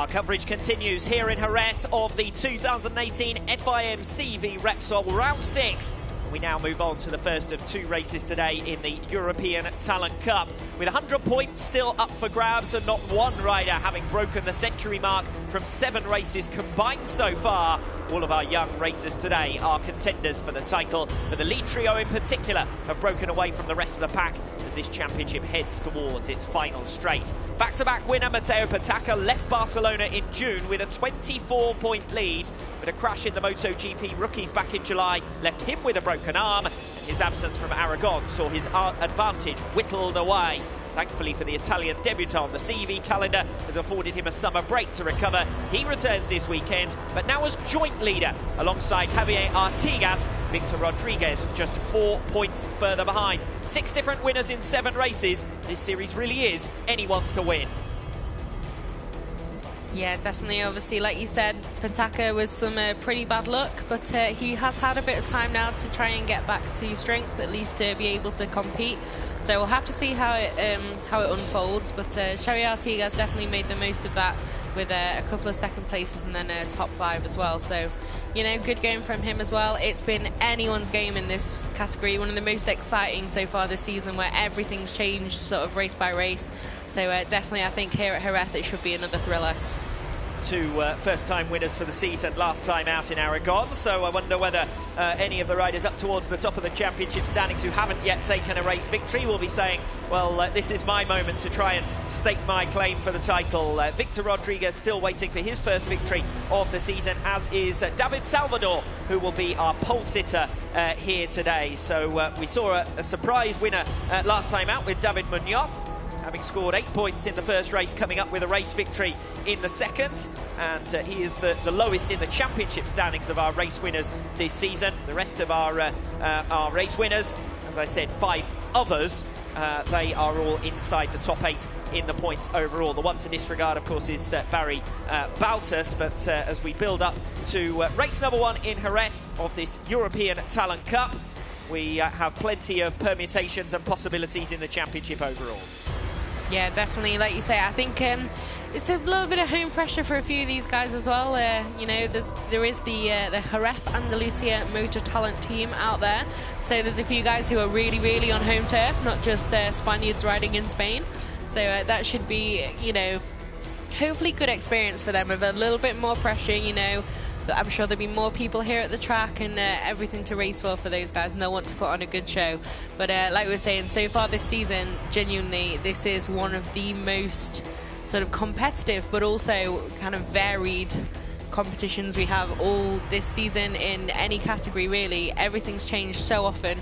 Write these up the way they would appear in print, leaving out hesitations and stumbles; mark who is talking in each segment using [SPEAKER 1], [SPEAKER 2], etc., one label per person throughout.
[SPEAKER 1] Our coverage continues here in Jerez of the 2018 FIM CEV Repsol Round 6. We now move on to the first of two races today in the European Talent Cup. With 100 points still up for grabs and not one rider having broken the century mark from 7 races combined so far, all of our young racers today are contenders for the title. But the lead trio in particular have broken away from the rest of the pack as this championship heads towards its final straight. Back-to-back winner Mateo Petacca left Barcelona in June with a 24-point lead, but a crash in the MotoGP rookies back in July left him with a broken arm. His absence from Aragon saw his advantage whittled away. Thankfully for the Italian debutant, the CEV calendar has afforded him a summer break to recover. He returns this weekend, but now as joint leader alongside Javier Artigas. Victor Rodriguez just 4 points further behind. 6 different winners in 7 races. This series really is anyone's to win.
[SPEAKER 2] Yeah, definitely. Obviously, like you said, Petacca was some pretty bad luck, but he has had a bit of time now to try and get back to strength, at least to be able to compete. So we'll have to see how it unfolds. But Xavier Artigas definitely made the most of that with a couple of second places and then a top 5 as well. So, you know, good game from him as well. It's been anyone's game in this category, one of the most exciting so far this season, where everything's changed sort of race by race. So definitely, I think here at Jerez it should be another thriller.
[SPEAKER 1] 2 first-time winners for the season last time out in Aragon, so I wonder whether any of the riders up towards the top of the championship standings who haven't yet taken a race victory will be saying, well, this is my moment to try and stake my claim for the title. Victor Rodriguez still waiting for his first victory of the season, as is David Salvador, who will be our pole sitter here today. So we saw a surprise winner last time out with David Munoz, having scored 8 points in the first race, coming up with a race victory in the second. And he is the lowest in the championship standings of our race winners this season. The rest of our race winners, as I said, 5 others, they are all inside the top 8 in the points overall. The one to disregard, of course, is Barry Baltus. But as we build up to race number 1 in Jerez of this European Talent Cup, we have plenty of permutations and possibilities in the championship overall.
[SPEAKER 2] Yeah, definitely. Like you say, I think it's a little bit of home pressure for a few of these guys as well. You know, there is the Jerez Andalusia Motor Talent team out there. So there's a few guys who are really, really on home turf, not just Spaniards riding in Spain. So that should be, you know, hopefully good experience for them with a little bit more pressure, you know. I'm sure there'll be more people here at the track and everything to race for those guys, and they'll want to put on a good show. But like we were saying, so far this season, genuinely, this is one of the most sort of competitive but also kind of varied competitions we have all this season in any category, really. Everything's changed so often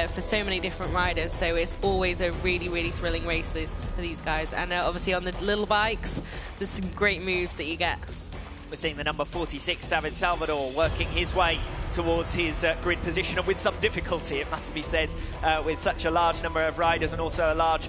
[SPEAKER 2] for so many different riders, so it's always a really, really thrilling race for these guys. And obviously on the little bikes, there's some great moves that you get.
[SPEAKER 1] We're seeing the number 46, David Salvador, working his way towards his grid position, and with some difficulty, it must be said, with such a large number of riders and also a large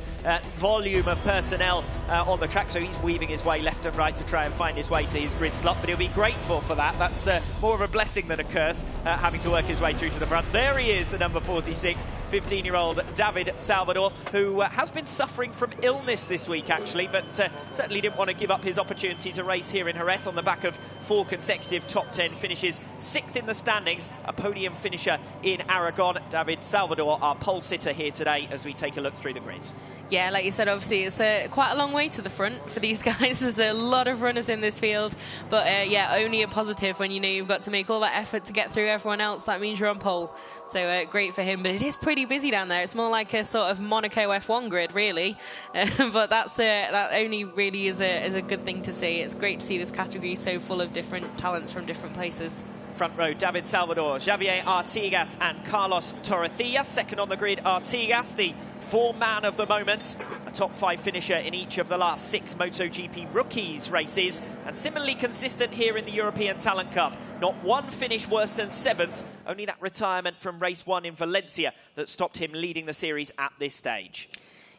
[SPEAKER 1] volume of personnel on the track. So he's weaving his way left and right to try and find his way to his grid slot, but he'll be grateful for that. That's more of a blessing than a curse, having to work his way through to the front. There he is, the number 46, 15-year-old David Salvador, who has been suffering from illness this week, actually, but certainly didn't want to give up his opportunity to race here in Jerez on the back of 4 consecutive top 10 finishes. 6th in the standings, a podium finisher in Aragon. David Salvador, our pole sitter here today as we take a look through the grids.
[SPEAKER 2] Yeah, like you said, obviously it's quite a long way to the front for these guys. There's a lot of runners in this field, but yeah, only a positive when you know you've got to make all that effort to get through everyone else. That means you're on pole. So great for him, but it is pretty busy down there. It's more like a sort of Monaco F1 grid, really. But that only really is a good thing to see. It's great to see this category so full of different talents from different places.
[SPEAKER 1] Front row, David Salvador, Javier Artigas and Carlos Torrecilla. Second on the grid, Artigas, the form-man of the moment. A top 5 finisher in each of the last 6 MotoGP rookies races. And similarly consistent here in the European Talent Cup. Not one finish worse than 7th. Only that retirement from race 1 in Valencia that stopped him leading the series at this stage.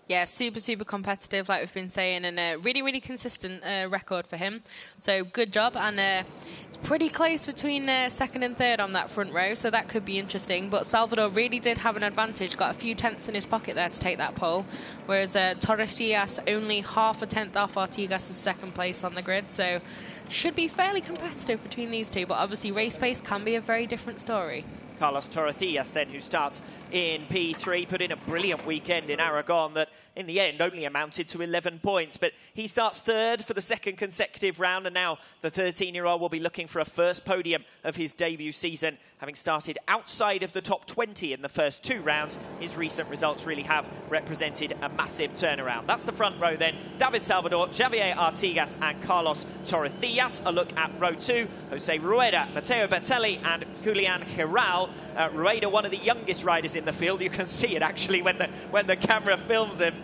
[SPEAKER 2] Yeah, super, super competitive, like we've been saying, and a really, really consistent record for him. So good job, and it's pretty close between second and third on that front row, so that could be interesting. But Salvador really did have an advantage, got a few tenths in his pocket there to take that pole, whereas Torresillas only half a tenth off Artigas' second place on the grid, so should be fairly competitive between these two, but obviously race pace can be a very different story.
[SPEAKER 1] Carlos Torresillas then, who starts in P3, put in a brilliant weekend in Aragon that in the end only amounted to 11 points. But he starts third for the second consecutive round, and now the 13-year-old will be looking for a first podium of his debut season. Having started outside of the top 20 in the first 2 rounds, his recent results really have represented a massive turnaround. That's the front row then. David Salvador, Javier Artigas and Carlos Torresillas. A look at row 2. Jose Rueda, Matteo Bertelli and Julian Giral. Rueda, one of the youngest riders in the field. You can see it actually when the camera films him.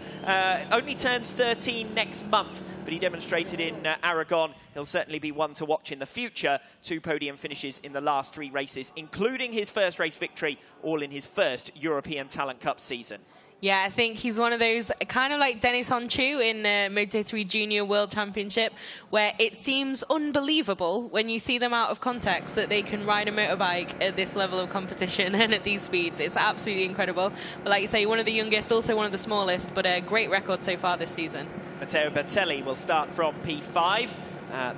[SPEAKER 1] Only turns 13 next month, but he demonstrated in Aragon. He'll certainly be one to watch in the future. 2 podium finishes in the last 3 races, including his first race victory, all in his first European Talent Cup season.
[SPEAKER 2] Yeah, I think he's one of those, kind of like Denis Onchu in Moto3 Junior World Championship, where it seems unbelievable when you see them out of context that they can ride a motorbike at this level of competition and at these speeds. It's absolutely incredible. But like you say, one of the youngest, also one of the smallest, but a great record so far this season.
[SPEAKER 1] Matteo Bertelli will start from P5.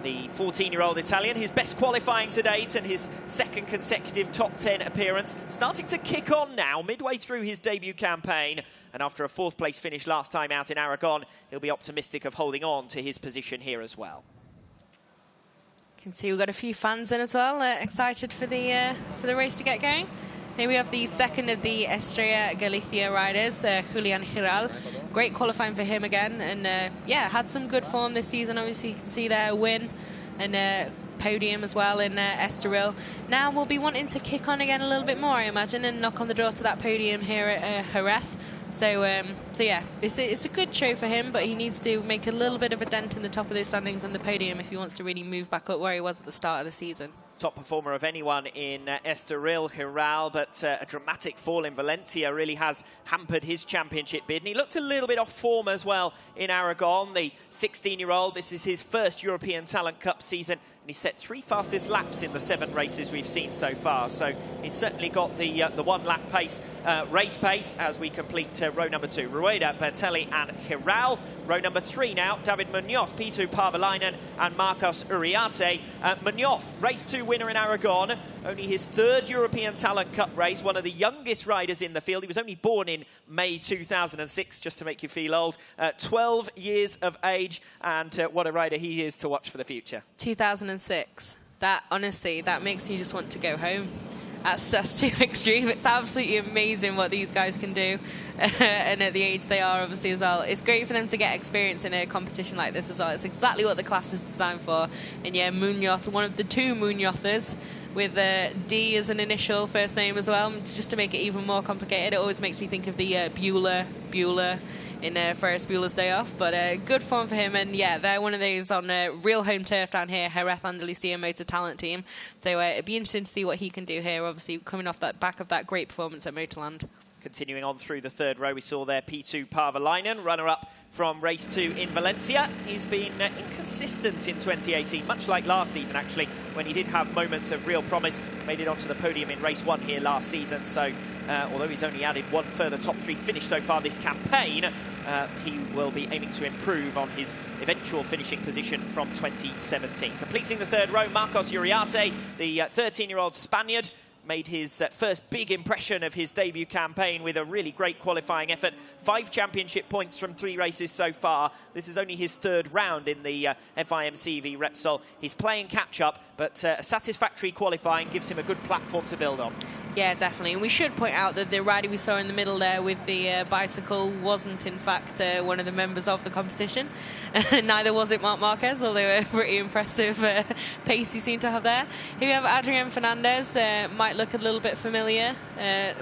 [SPEAKER 1] The 14-year-old Italian, his best qualifying to date and his second consecutive top 10 appearance, starting to kick on now, midway through his debut campaign. And after a 4th place finish last time out in Aragon, he'll be optimistic of holding on to his position here as well.
[SPEAKER 2] You can see we've got a few fans in as well, excited for the race to get going. Here we have the second of the Estrella Galicia riders, Julian Giral. Great qualifying for him again, and yeah, had some good form this season. Obviously, you can see there a win and podium as well in Estoril. Now we'll be wanting to kick on again a little bit more, I imagine, and knock on the door to that podium here at Jerez. So yeah, it's a good show for him, but he needs to make a little bit of a dent in the top of the standings and the podium if he wants to really move back up where he was at the start of the season.
[SPEAKER 1] Top performer of anyone in Estoril, Giral, but a dramatic fall in Valencia really has hampered his championship bid. And he looked a little bit off form as well in Aragon. The 16-year-old, this is his first European Talent Cup season, and he set 3 fastest laps in the 7 races we've seen so far. So he's certainly got the 1-lap pace, race pace, as we complete row number 2. Rueda, Bertelli and Giral. Row number 3 now, David Munoz, Pitu Parvalainen and Marcos Uriarte. Munoz, race 2 winner in Aragon, only his 3rd European Talent Cup race, one of the youngest riders in the field. He was only born in May 2006, just to make you feel old. 12 years of age, and what a rider he is to watch for the future.
[SPEAKER 2] 2006. That, honestly, that makes you just want to go home. That's too extreme. It's absolutely amazing what these guys can do, and at the age they are, obviously, as well. It's great for them to get experience in a competition like this as well. It's exactly what the class is designed for. And yeah, Munoz, one of the 2 Munozes, with D as an initial first name as well, just to make it even more complicated. It always makes me think of the Bueller in Ferris Bueller's Day Off, but good form for him. And yeah, they're one of those on real home turf down here, Jerez Andalusia Motor Talent Team. So it'd be interesting to see what he can do here, obviously coming off that back of that great performance at Motorland.
[SPEAKER 1] Continuing on through the 3rd row, we saw there Pitu Parvalainen, runner-up from race 2 in Valencia. He's been inconsistent in 2018, much like last season, actually, when he did have moments of real promise. Made it onto the podium in race 1 here last season. So although he's only added 1 further top 3 finish so far this campaign, he will be aiming to improve on his eventual finishing position from 2017. Completing the 3rd row, Marcos Uriarte, the 13-year-old Spaniard, made his first big impression of his debut campaign with a really great qualifying effort. 5 championship points from 3 races so far. This is only his 3rd round in the FIM CEV Repsol. He's playing catch-up, but a satisfactory qualifying gives him a good platform to build on.
[SPEAKER 2] Yeah, definitely. And we should point out that the rider we saw in the middle there with the bicycle wasn't, in fact, one of the members of the competition. Neither was it Marc Marquez, although a pretty impressive pace he seemed to have there. Here we have Adrian Fernandez. Might look a little bit familiar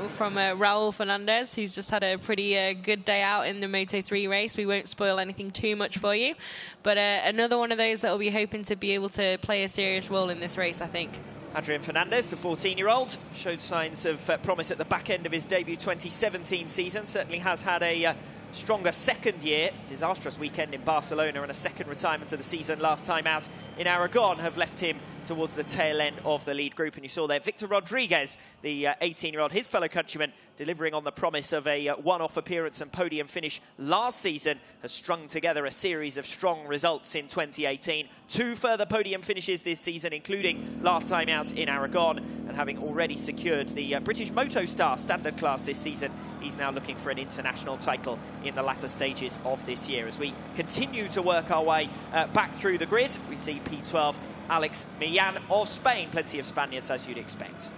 [SPEAKER 2] from Raul Fernandez, who's just had a pretty good day out in the Moto3 race. We won't spoil anything too much for you. But another one of those that will be hoping to be able to play a serious role in this race, I think.
[SPEAKER 1] Adrian Fernandez, the 14-year-old, showed signs of promise at the back end of his debut 2017 season. Certainly has had a stronger second year. Disastrous weekend in Barcelona and a second retirement of the season last time out in Aragon have left him towards the tail end of the lead group. And you saw there Victor Rodriguez, the 18-year-old, his fellow countryman, delivering on the promise of a one-off appearance and podium finish last season, has strung together a series of strong results in 2018. 2 further podium finishes this season, including last time out in Aragon, and having already secured the British Moto Star standard class this season, he's now looking for an international title in the latter stages of this year. As we continue to work our way back through the grid, we see P12 Alex Millan of Spain. Plenty of Spaniards, as you'd expect.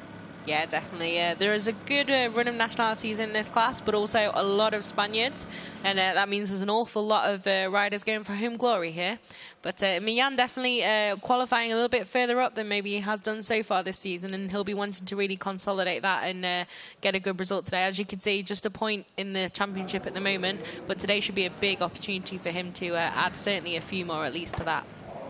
[SPEAKER 2] Yeah, definitely. There is a good run of nationalities in this class, but also a lot of Spaniards, and that means there's an awful lot of riders going for home glory here. But Millan definitely qualifying a little bit further up than maybe he has done so far this season, and he'll be wanting to really consolidate that and get a good result today. As you can see, just a point in the championship at the moment, but today should be a big opportunity for him to add certainly a few more at least to that.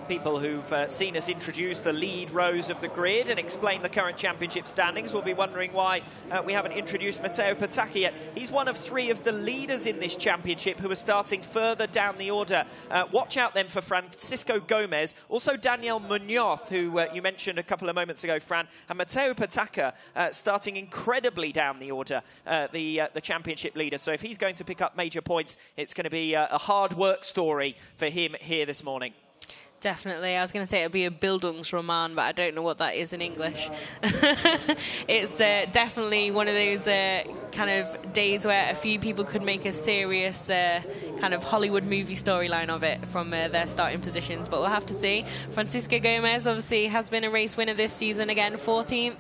[SPEAKER 1] People who've seen us introduce the lead rows of the grid and explain the current championship standings will be wondering why we haven't introduced Matteo Patacchi yet. He's one of 3 of the leaders in this championship who are starting further down the order. Watch out then for Francisco Gomez, also Daniel Munoz, who you mentioned a couple of moments ago, Fran, and Matteo Patacchi starting incredibly down the order, the championship leader. So if he's going to pick up major points, it's going to be a hard work story for him here this morning.
[SPEAKER 2] Definitely. I was going to say it would be a Bildungsroman, but I don't know what that is in English. It's definitely one of those kind of days where a few people could make a serious kind of Hollywood movie storyline of it from their starting positions, but we'll have to see. Francisco Gomez obviously has been a race winner this season. Again, 14th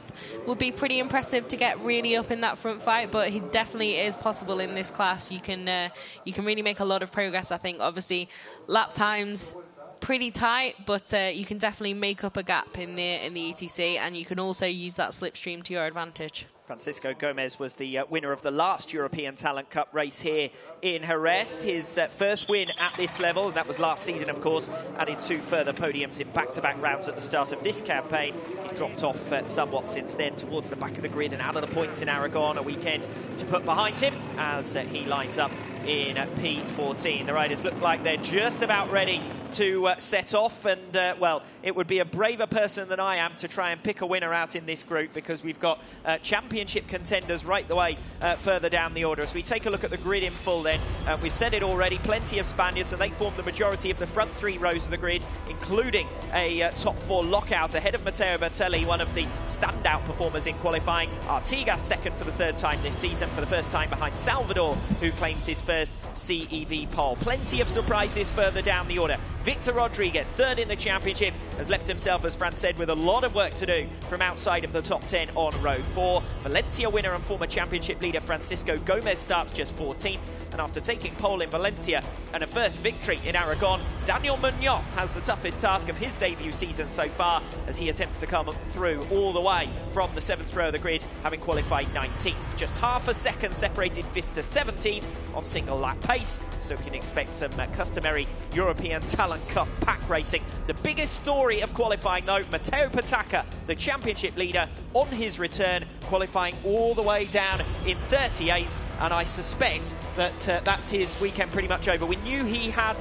[SPEAKER 2] would be pretty impressive to get really up in that front fight, but he definitely is possible in this class. You can really make a lot of progress, I think. Obviously, lap times pretty tight, but you can definitely make up a gap in the ETC, and you can also use that slipstream to your advantage.
[SPEAKER 1] Francisco Gomez was the winner of the last European Talent Cup race here in Jerez. His first win at this level, and that was last season, of course, added 2 further podiums in back-to-back rounds at the start of this campaign. He's dropped off somewhat since then towards the back of the grid and out of the points in Aragon, a weekend to put behind him as he lines up in P14. The riders look like they're just about ready to set off, and well, it would be a braver person than I am to try and pick a winner out in this group, because we've got championship contenders right the way further down the order. As we take a look at the grid in full then, we've said it already, plenty of Spaniards, and they form the majority of the front 3 rows of the grid, including a top 4 lockout ahead of Matteo Bertelli, one of the standout performers in qualifying. Artigas second for the 3rd time this season, for the first time behind Salvador, who claims his first CEV pole. Plenty of surprises further down the order. Victor Rodriguez, 3rd in the championship, has left himself, as Fran said, with a lot of work to do from outside of the top 10 on row 4. Valencia winner and former championship leader Francisco Gomez starts just 14th, and after taking pole in Valencia and a first victory in Aragon, Daniel Munoz has the toughest task of his debut season so far, as he attempts to come through all the way from the 7th row of the grid, having qualified 19th. Just half a second separated 5th to 17th on single lap pace, so we can expect some customary European Talent Cup pack racing. The biggest story of qualifying though, Matteo Patacchi, the championship leader, on his return, qualifying all the way down in 38th, and I suspect that that's his weekend pretty much over. We knew he had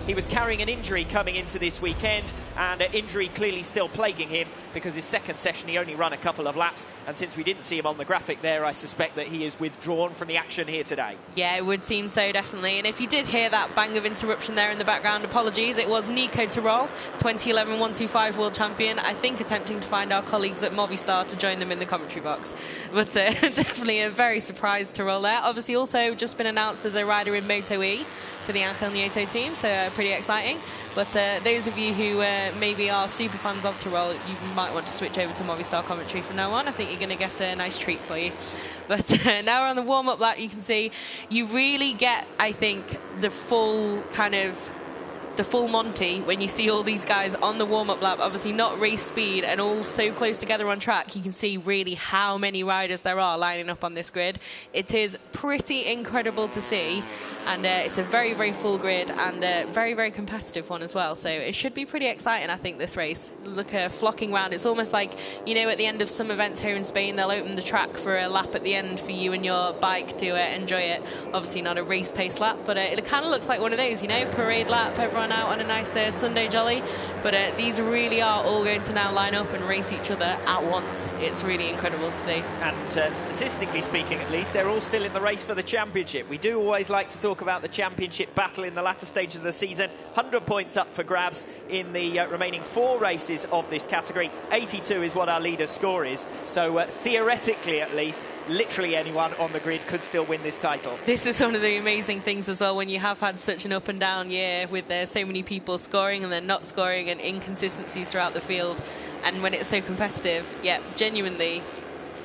[SPEAKER 1] he was carrying an injury coming into this weekend, and injury clearly still plaguing him, because his second session he only run a couple of laps, and since we didn't see him on the graphic there, I suspect that he is withdrawn from the action here today.
[SPEAKER 2] Yeah, it would seem so, definitely. And if you did hear that bang of interruption there in the background, apologies. It was Nico Tirol, 2011 125 world champion, I think attempting to find our colleagues at Movistar to join them in the commentary box. But definitely a very surprised Tirol there. Obviously also just been announced as a rider in Moto E for the Ángel Nieto team, so pretty exciting. But those of you who maybe are super fans of Tirol, you might want to switch over to Movistar commentary from now on. I think you're going to get a nice treat for you. But now we're on the warm-up lap, you can see you really get, I think, the full kind of the full Monty when you see all these guys on the warm-up lap, obviously not race speed and all so close together on track. You can see really how many riders there are lining up on this grid. It is pretty incredible to see, and it's a very, very full grid and a very, very competitive one as well. So it should be pretty exciting, I think, this race. Look, flocking round. It's almost like, you know, at the end of some events here in Spain, they'll open the track for a lap at the end for you and your bike to enjoy it. Obviously not a race pace lap, but it kind of looks like one of those, you know, parade lap, everyone out on a nice Sunday jolly. But these really are all going to now line up and race each other at once. It's really incredible to see.
[SPEAKER 1] And statistically speaking, at least, they're all still in the race for the championship. We do always like to talk about the championship battle in the latter stages of the season. 100 points up for grabs in the remaining 4 races of this category. 82 is what our leader's score is. So theoretically, at least, literally anyone on the grid could still win this title.
[SPEAKER 2] This is one of the amazing things as well, when you have had such an up and down year with so many people scoring and then not scoring and inconsistency throughout the field, and when it's so competitive, yeah, genuinely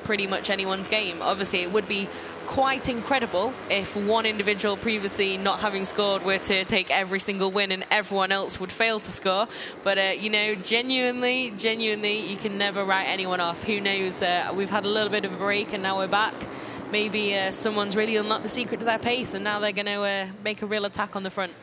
[SPEAKER 2] pretty much anyone's game. Obviously it would be quite incredible if one individual previously not having scored were to take every single win and everyone else would fail to score, but you know, genuinely you can never write anyone off. Who knows, we've had a little bit of a break and now we're back. Maybe someone's really unlocked the secret to their pace and now they're going to make a real attack on the front.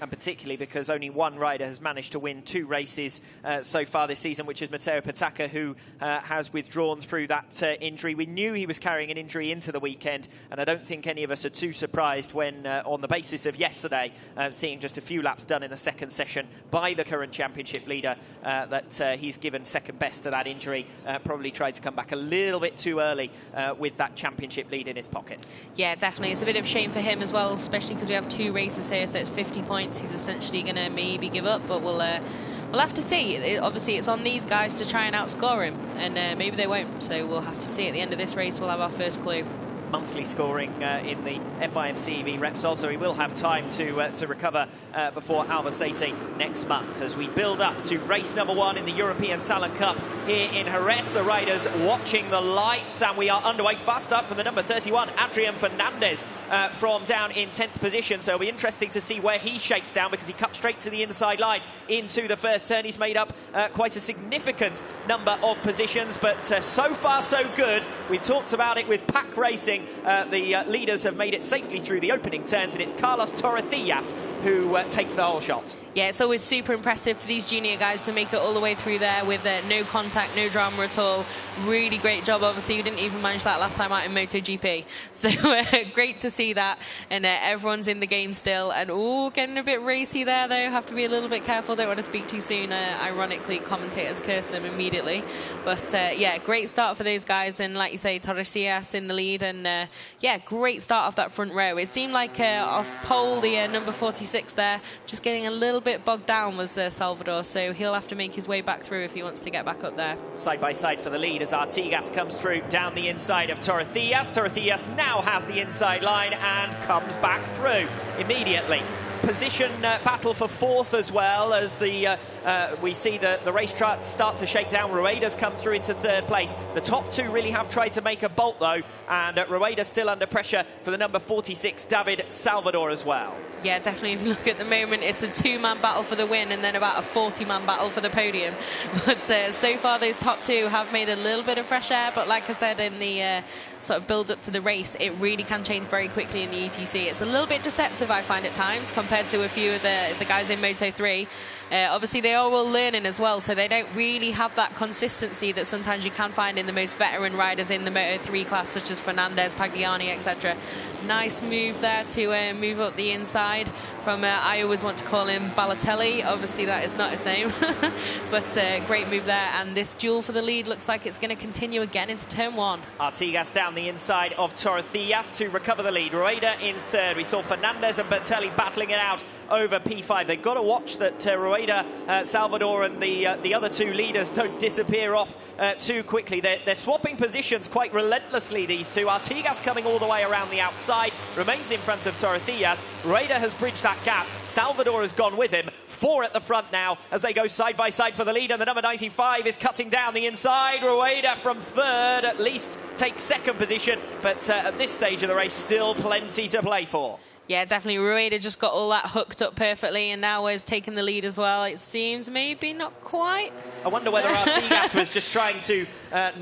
[SPEAKER 1] And particularly because only one rider has managed to win 2 races so far this season, which is Matteo Patacca, who has withdrawn through that injury. We knew he was carrying an injury into the weekend, and I don't think any of us are too surprised when, on the basis of yesterday, seeing just a few laps done in the second session by the current championship leader, that he's given second best to that injury. Probably tried to come back a little bit too early with that championship lead in his pocket.
[SPEAKER 2] Yeah, definitely. It's a bit of a shame for him as well, especially because we have 2 races here, so it's 50 points. He's essentially going to maybe give up, but we'll have to see. Obviously, it's on these guys to try and outscore him, and maybe they won't. So we'll have to see. At the end of this race, we'll have our first clue.
[SPEAKER 1] Monthly scoring in the FIM CEV Repsol, so he will have time to recover before Albacete next month. As we build up to race number 1 in the European Talent Cup here in Jerez, the riders watching the lights, and we are underway. Fast up from the number 31, Adrian Fernandez, from down in 10th position. So it'll be interesting to see where he shakes down, because he cut straight to the inside line into the first turn. He's made up quite a significant number of positions, but so far so good. We've talked about it with Pack Racing. The leaders have made it safely through the opening turns, and it's Carlos Torrecillas who takes the whole shot.
[SPEAKER 2] Yeah, it's always super impressive for these junior guys to make it all the way through there with no contact, no drama at all. Really great job. Obviously, you didn't even manage that last time out in MotoGP. So great to see that. And everyone's in the game still. And getting a bit racy there, though. Have to be a little bit careful. Don't want to speak too soon. Ironically, commentators curse them immediately. But yeah, great start for those guys. And like you say, Torrecillas in the lead. And yeah, great start off that front row. It seemed like off pole, the number 46 there, just getting a little bit bogged down was Salvador, so he'll have to make his way back through if he wants to get back up there.
[SPEAKER 1] Side by side for the lead as Artigas comes through down the inside of Torrecillas. Torrecillas now has the inside line and comes back through immediately. Position battle for 4th as well, as we see the race start to shake down. Rueda's come through into 3rd place. The top 2 really have tried to make a bolt though, and Rueda still under pressure for the number 46, David Salvador, as well.
[SPEAKER 2] Yeah, definitely. If you look at the moment, it's a 2-man battle for the win and then about a 40-man battle for the podium. But so far those top 2 have made a little bit of fresh air, but like I said, in the sort of build up to the race, it really can change very quickly in the ETC. It's a little bit deceptive, I find, at times, compared to a few of the guys in Moto3. Obviously, they are all learning as well, so they don't really have that consistency that sometimes you can find in the most veteran riders in the Moto3 class, such as Fernandez, Pagliani, etc. Nice move there to move up the inside from, I always want to call him Balotelli. Obviously, that is not his name. But great move there, and this duel for the lead looks like it's going to continue again into turn 1. Artigas
[SPEAKER 1] down the inside of Torrecillas to recover the lead. Rueda in 3rd. We saw Fernandez and Bertelli battling it out over P5. They've got to watch that Rueda, Salvador and the other 2 leaders don't disappear off too quickly. They're swapping positions quite relentlessly, these 2. Artigas coming all the way around the outside, remains in front of Torrecillas. Rueda has bridged that gap. Salvador has gone with him. 4 at the front now as they go side by side for the lead, and the number 95 is cutting down the inside. Rueda from 3rd at least takes 2nd position, but at this stage of the race, still plenty to play for.
[SPEAKER 2] Yeah, definitely. Rueda just got all that hooked up perfectly, and now is taking the lead as well. It seems maybe not quite.
[SPEAKER 1] I wonder whether Artigas was just trying to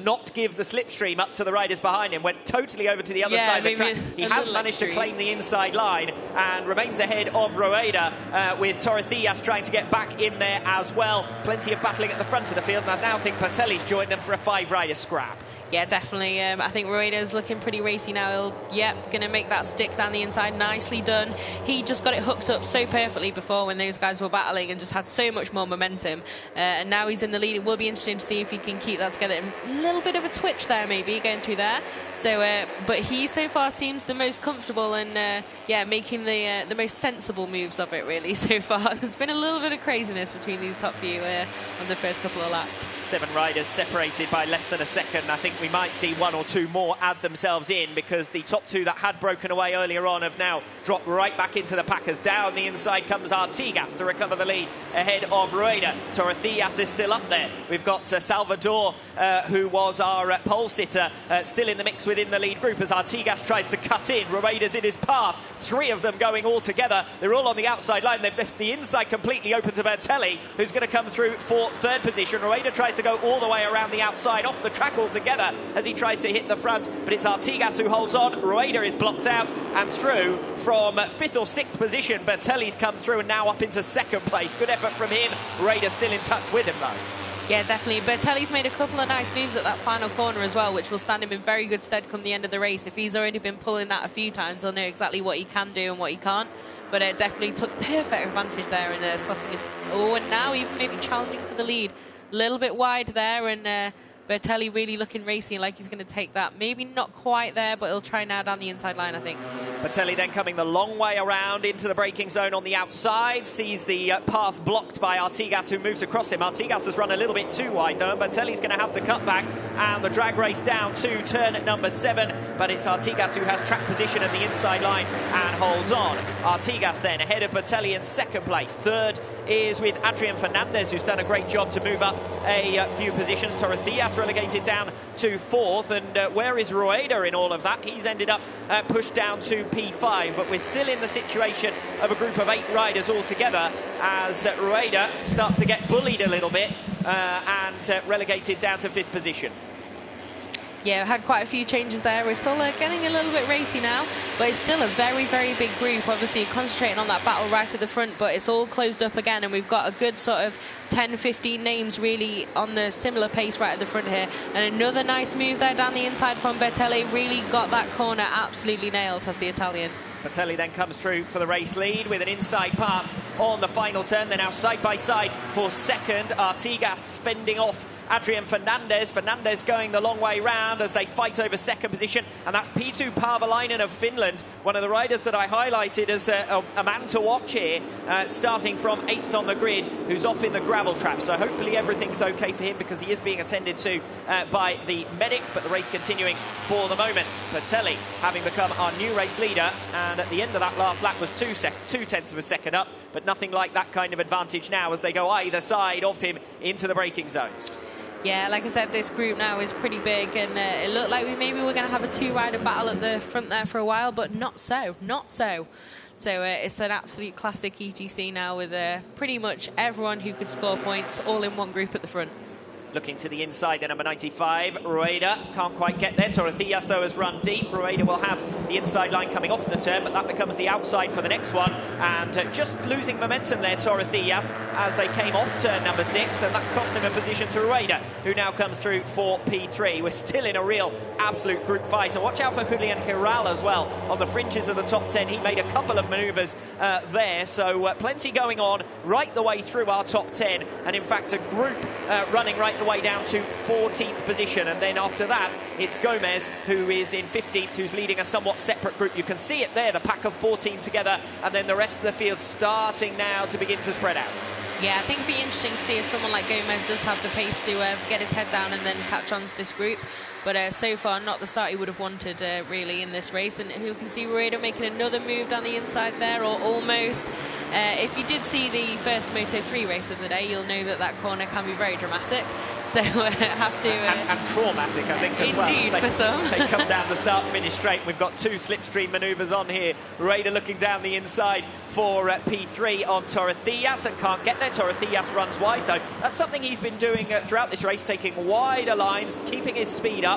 [SPEAKER 1] not give the slipstream up to the riders behind him, went totally over to the other side of the track. He has managed to claim the inside line and remains ahead of Rueda, with Torrecillas trying to get back in there as well. Plenty of battling at the front of the field, and I now think Bertelli's joined them for a 5-rider scrap.
[SPEAKER 2] Yeah, definitely. I think Rueda's looking pretty racy now. Going to make that stick down the inside. Nicely done. He just got it hooked up so perfectly before when those guys were battling and just had so much more momentum. And now he's in the lead. It will be interesting to see if he can keep that together. A little bit of a twitch there, maybe, going through there. So, but he so far seems the most comfortable and, yeah, making the most sensible moves of it, really, so far. There's been a little bit of craziness between these top few on the first couple of laps. 7
[SPEAKER 1] riders separated by less than a second. I think we might see 1 or 2 more add themselves in, because the top 2 that had broken away earlier on have now dropped right back into the packers. Down the inside comes Artigas to recover the lead ahead of Rueda. Torrecillas is still up there. We've got Salvador, who was our pole sitter, still in the mix within the lead group as Artigas tries to cut in. Rueda's in his path. 3 of them going all together. They're all on the outside line. They've left the inside completely open to Bertelli, who's going to come through for 3rd position. Rueda tries to go all the way around the outside, off the track altogether, as he tries to hit the front, but it's Artigas who holds on. Rueda is blocked out and through from 5th or 6th position. Bertelli's come through and now up into 2nd place. Good effort from him. Rueda still in touch with him, though.
[SPEAKER 2] Yeah, definitely. Bertelli's made a couple of nice moves at that final corner as well, which will stand him in very good stead come the end of the race. If he's already been pulling that a few times, he'll know exactly what he can do and what he can't. But definitely took perfect advantage there in slotting it. Oh, and now even maybe challenging for the lead. A little bit wide there, and Bertelli really looking racy, like he's going to take that. Maybe not quite there, but he'll try now down the inside line, I think.
[SPEAKER 1] Bertelli then coming the long way around into the braking zone on the outside, sees the path blocked by Artigas, who moves across him. Artigas has run a little bit too wide, though. Bertelli's going to have the cutback and the drag race down to turn number 7, but it's Artigas who has track position at the inside line and holds on. Artigas then ahead of Bertelli in 2nd place. 3rd is with Adrian Fernandez, who's done a great job to move up a few positions. Torrecillas relegated down to 4th, and where is Rueda in all of that? He's ended up pushed down to P5, but we're still in the situation of a group of 8 riders all together as Rueda starts to get bullied a little bit and relegated down to 5th position.
[SPEAKER 2] Yeah, had quite a few changes there. We're still getting a little bit racy now, but it's still a very, very big group. Obviously concentrating on that battle right at the front, but it's all closed up again, and we've got a good sort of 10, 15 names really on the similar pace right at the front here. And another nice move there down the inside from Bertelli. Really got that corner absolutely nailed as the Italian.
[SPEAKER 1] Bertelli then comes through for the race lead with an inside pass on the final turn. They're now side by side for 2nd. Artigas fending off Adrian Fernandez. Fernandez going the long way round as they fight over 2nd position, and that's P2 Paavalainen of Finland, one of the riders that I highlighted as a man to watch here, starting from 8th on the grid, who's off in the gravel trap. So hopefully everything's okay for him, because he is being attended to by the medic, but the race continuing for the moment. Bertelli having become our new race leader, and at the end of that last lap was 2/10 of a second up, but nothing like that kind of advantage now as they go either side of him into the braking zones.
[SPEAKER 2] Yeah, like I said, this group now is pretty big, and it looked like maybe we're going to have a 2-rider battle at the front there for a while, but not so, not so. So it's an absolute classic EGC now with pretty much everyone who could score points all in one group at the front.
[SPEAKER 1] Looking to the inside, the number 95, Rueda can't quite get there. Torrecillas, though, has run deep. Rueda will have the inside line coming off the turn, but that becomes the outside for the next one. And just losing momentum there, Torrecillas, as they came off turn number 6, and that's cost him a position to Rueda, who now comes through for P3. We're still in a real absolute group fight. And watch out for Julian Giral as well on the fringes of the top 10. He made a couple of manoeuvres there, so plenty going on right the way through our top 10. And in fact, a group running right the way down to 14th position, and then after that it's Gomez, who is in 15th, who's leading a somewhat separate group. You can see it there, the pack of 14 together, and then the rest of the field starting now to begin to spread out.
[SPEAKER 2] Yeah, I think it'd be interesting to see if someone like Gomez does have the pace to get his head down and then catch on to this group. But so far, not the start he would have wanted, really, in this race. And who can see Rueda making another move down the inside there, or almost. If you did see the first Moto3 race of the day, you'll know that that corner can be very dramatic. So have to...
[SPEAKER 1] and traumatic, I think, as well.
[SPEAKER 2] Indeed, for some.
[SPEAKER 1] They come down the start-finish straight. We've got two slipstream manoeuvres on here. Rueda looking down the inside for P3 on Torrecillas, and can't get there. Torrecillas runs wide, though. That's something he's been doing throughout this race, taking wider lines, keeping his speed up.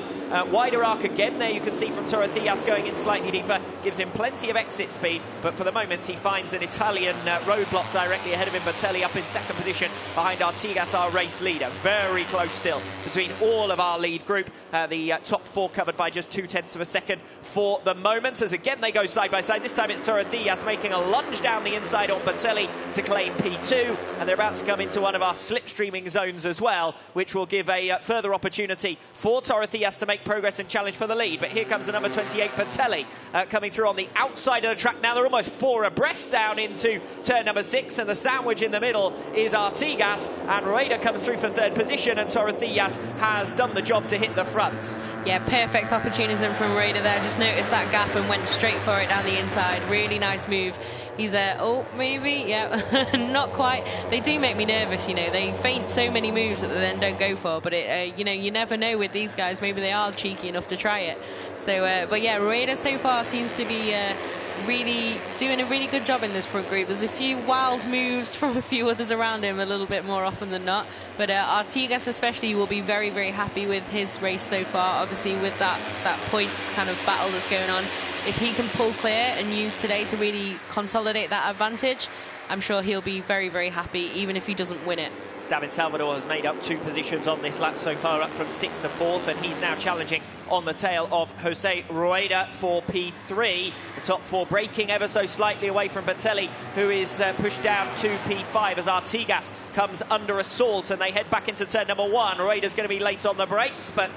[SPEAKER 1] Wider arc again there, you can see from Torrecillas going in slightly deeper, gives him plenty of exit speed, but for the moment he finds an Italian roadblock directly ahead of him. Bertelli up in second position behind Artigas, our race leader. Very close still between all of our lead group. The top four covered by just 0.2 of a second for the moment, as again they go side by side. This time it's Torrecillas making a lunge down the inside on Bertelli to claim P2, and they're about to come into one of our slipstreaming zones as well, which will give a further opportunity for Torrecillas to make progress and challenge for the lead. But here comes the number 28 Bertelli coming through on the outside of the track. Now they're almost four abreast down into turn number 6, and the sandwich in the middle is Artigas, and Rueda comes through for third position, and Torrecillas has done the job to hit the front.
[SPEAKER 2] Yeah, perfect opportunism from Rueda there. Just noticed that gap and went straight for it down the inside. Really nice move. He's oh, maybe, yeah, not quite. They do make me nervous, you know. They feint so many moves that they then don't go for, but you know, you never know with these guys. Maybe they are cheeky enough to try it. So, but yeah, Rueda so far seems to be really doing a really good job in this front group. There's a few wild moves from a few others around him a little bit more often than not, but Artigas especially will be very, very happy with his race so far, obviously with that points kind of battle that's going on. If he can pull clear and use today to really consolidate that advantage, I'm sure he'll be very, very happy, even if he doesn't win it.
[SPEAKER 1] David Salvador has made up 2 positions on this lap so far, up from 6th to 4th, and he's now challenging on the tail of Jose Rueda for P3. The top 4 breaking ever so slightly away from Bertelli, who is pushed down to P5 as Artigas comes under assault, and they head back into turn number 1. Rueda's going to be late on the brakes, but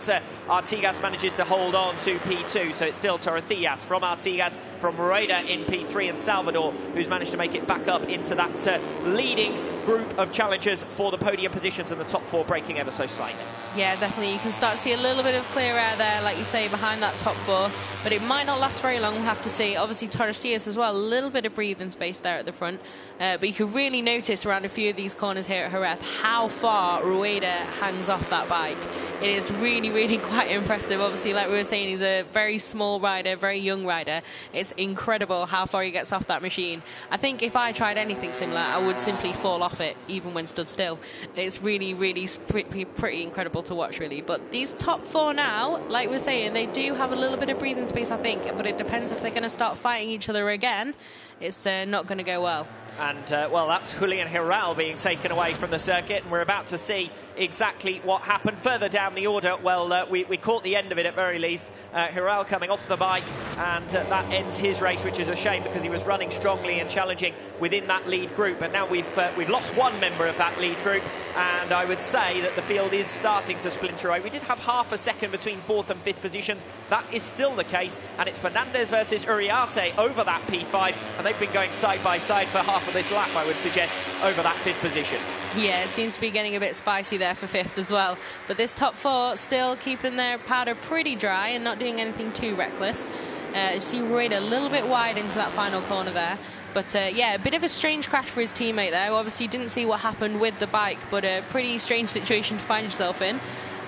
[SPEAKER 1] Artigas manages to hold on to P2, so it's still Torrecillas from Artigas, from Rueda in P3, and Salvador, who's managed to make it back up into that leading group of challengers for the podium positions, and the top 4 breaking ever so slightly.
[SPEAKER 2] Yeah, definitely. You can start to see a little bit of clear air there, like you say, behind that top 4, but it might not last very long, we'll have to see. Obviously, Torrecillas as well, a little bit of breathing space there at the front, but you can really notice around a few of these corners here at Jerez how far Rueda hangs off that bike. It is really, really quite impressive. Obviously, like we were saying, he's a very small rider, very young rider. It's incredible how far he gets off that machine. I think if I tried anything similar, I would simply fall off it, even when stood still. It's really, really pretty incredible to watch, really. But these top 4 now, like we were saying, they do have a little bit of breathing space, I think, but it depends if they're going to start fighting each other again. It's not going to go well.
[SPEAKER 1] And, well, that's Julian Giral being taken away from the circuit, and we're about to see exactly what happened further down the order. Well, we caught the end of it at very least. Giral coming off the bike, and that ends his race, which is a shame because he was running strongly and challenging within that lead group. But now we've lost one member of that lead group, and I would say that the field is starting to splinter away. We did have half a second between 4th and 5th positions. That is still the case, and it's Fernandez versus Uriarte over that P5, and they've been going side by side for half of this lap, I would suggest, over that 5th position.
[SPEAKER 2] Yeah, it seems to be getting a bit spicy there for 5th as well. But this top 4 still keeping their powder pretty dry and not doing anything too reckless. You see Rueda a little bit wide into that final corner there. But yeah, a bit of a strange crash for his teammate there. Obviously, you didn't see what happened with the bike, but a pretty strange situation to find yourself in.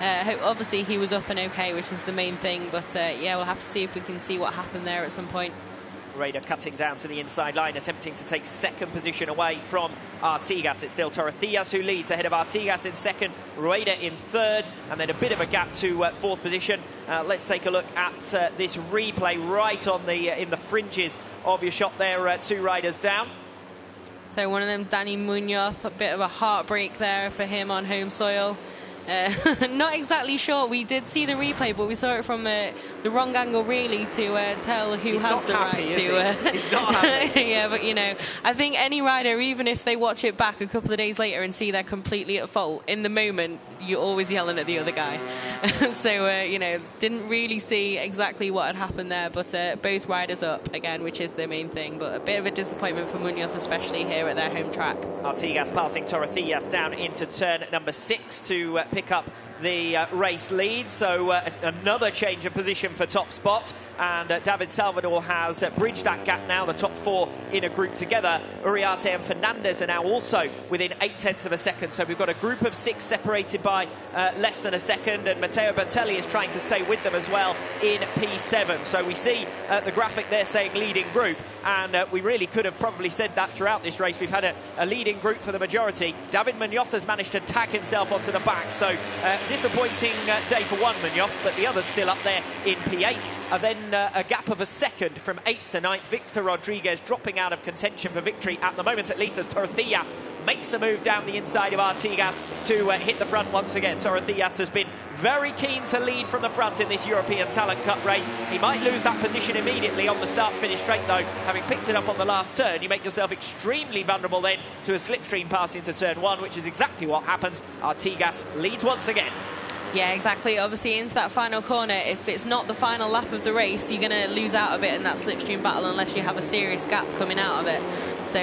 [SPEAKER 2] Obviously, he was up and okay, which is the main thing. But yeah, we'll have to see if we can see what happened there at some point.
[SPEAKER 1] Rueda cutting down to the inside line, attempting to take second position away from Artigas. It's still Torrecillas who leads ahead of Artigas in second, Rueda in third, and then a bit of a gap to 4th position. Let's take a look at this replay right on the in the fringes of your shot there, 2 riders down.
[SPEAKER 2] So one of them, Danny Munoz, a bit of a heartbreak there for him on home soil. Not exactly sure. We did see the replay, but we saw it from the wrong angle, really, to tell who has the right to.
[SPEAKER 1] He's not happy.
[SPEAKER 2] Yeah, but you know, I think any rider, even if they watch it back a couple of days later and see they're completely at fault, in the moment you're always yelling at the other guy. So you know, didn't really see exactly what had happened there, but both riders up again, which is the main thing. But a bit of a disappointment for Munoz, especially here at their home track.
[SPEAKER 1] Artigas passing Torrecillas down into turn number 6 to pick up the race lead. So another change of position for top spot, and David Salvador has bridged that gap now. The top 4 in a group together. Uriarte and Fernandez are now also within 0.8 of a second. So we've got a group of 6 separated by less than a second, and Matteo Bertelli is trying to stay with them as well in P7. So we see the graphic there saying leading group, and we really could have probably said that throughout this race. We've had a leading group for the majority. David Munoz has managed to tag himself onto the back, so disappointing day for one Munoz, but the others still up there in P8. And then a gap of a second from 8th to 9th. Victor Rodriguez dropping out of contention for victory at the moment, at least, as Torrecillas makes a move down the inside of Artigas to hit the front once again. Torrecillas has been very keen to lead from the front in this European Talent Cup race. He might lose that position immediately on the start-finish straight, though. Having picked it up on the last turn, you make yourself extremely vulnerable then to a slipstream pass into turn 1, which is exactly what happens. Artigas leads once again.
[SPEAKER 2] Yeah, exactly. Obviously, into that final corner, if it's not the final lap of the race, you're going to lose out a bit in that slipstream battle unless you have a serious gap coming out of it. So,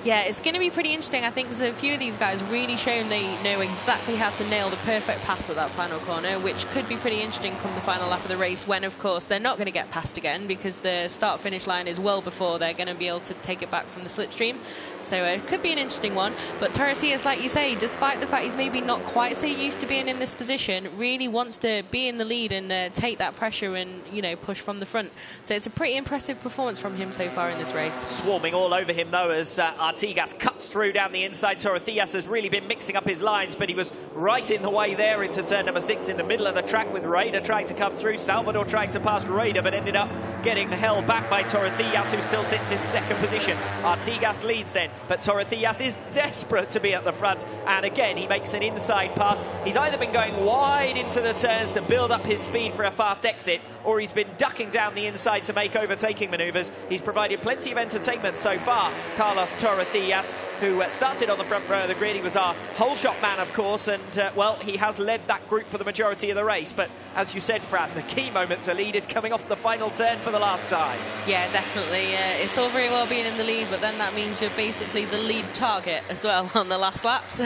[SPEAKER 2] yeah, it's going to be pretty interesting, I think, because a few of these guys really shown they know exactly how to nail the perfect pass at that final corner, which could be pretty interesting come the final lap of the race, when, of course, they're not going to get passed again because the start-finish line is well before they're going to be able to take it back from the slipstream. So it could be an interesting one. But Torrecillas, like you say, despite the fact he's maybe not quite so used to being in this position, really wants to be in the lead and take that pressure and, you know, push from the front. So it's a pretty impressive performance from him so far in this race. Swarming
[SPEAKER 1] all over him, though, as Artigas cuts through down the inside. Torrecillas has really been mixing up his lines, but he was right in the way there into turn number 6 in the middle of the track, with Raider trying to come through. Salvador trying to pass Raider, but ended up getting held back by Torrecillas, who still sits in second position. Artigas leads then, but Torrecillas is desperate to be at the front, and again he makes an inside pass. He's either been going wide into the turns to build up his speed for a fast exit, or he's been ducking down the inside to make overtaking manoeuvres. He's provided plenty of entertainment so far, Carlos Torrecillas, who started on the front row of the grid. He was our whole shot man, of course, and well, he has led that group for the majority of the race. But as you said, Fran, the key moment to lead is coming off the final turn for the last time.
[SPEAKER 2] Yeah, definitely. It's all very well being in the lead, but then that means you're basically the lead target as well on the last lap. So,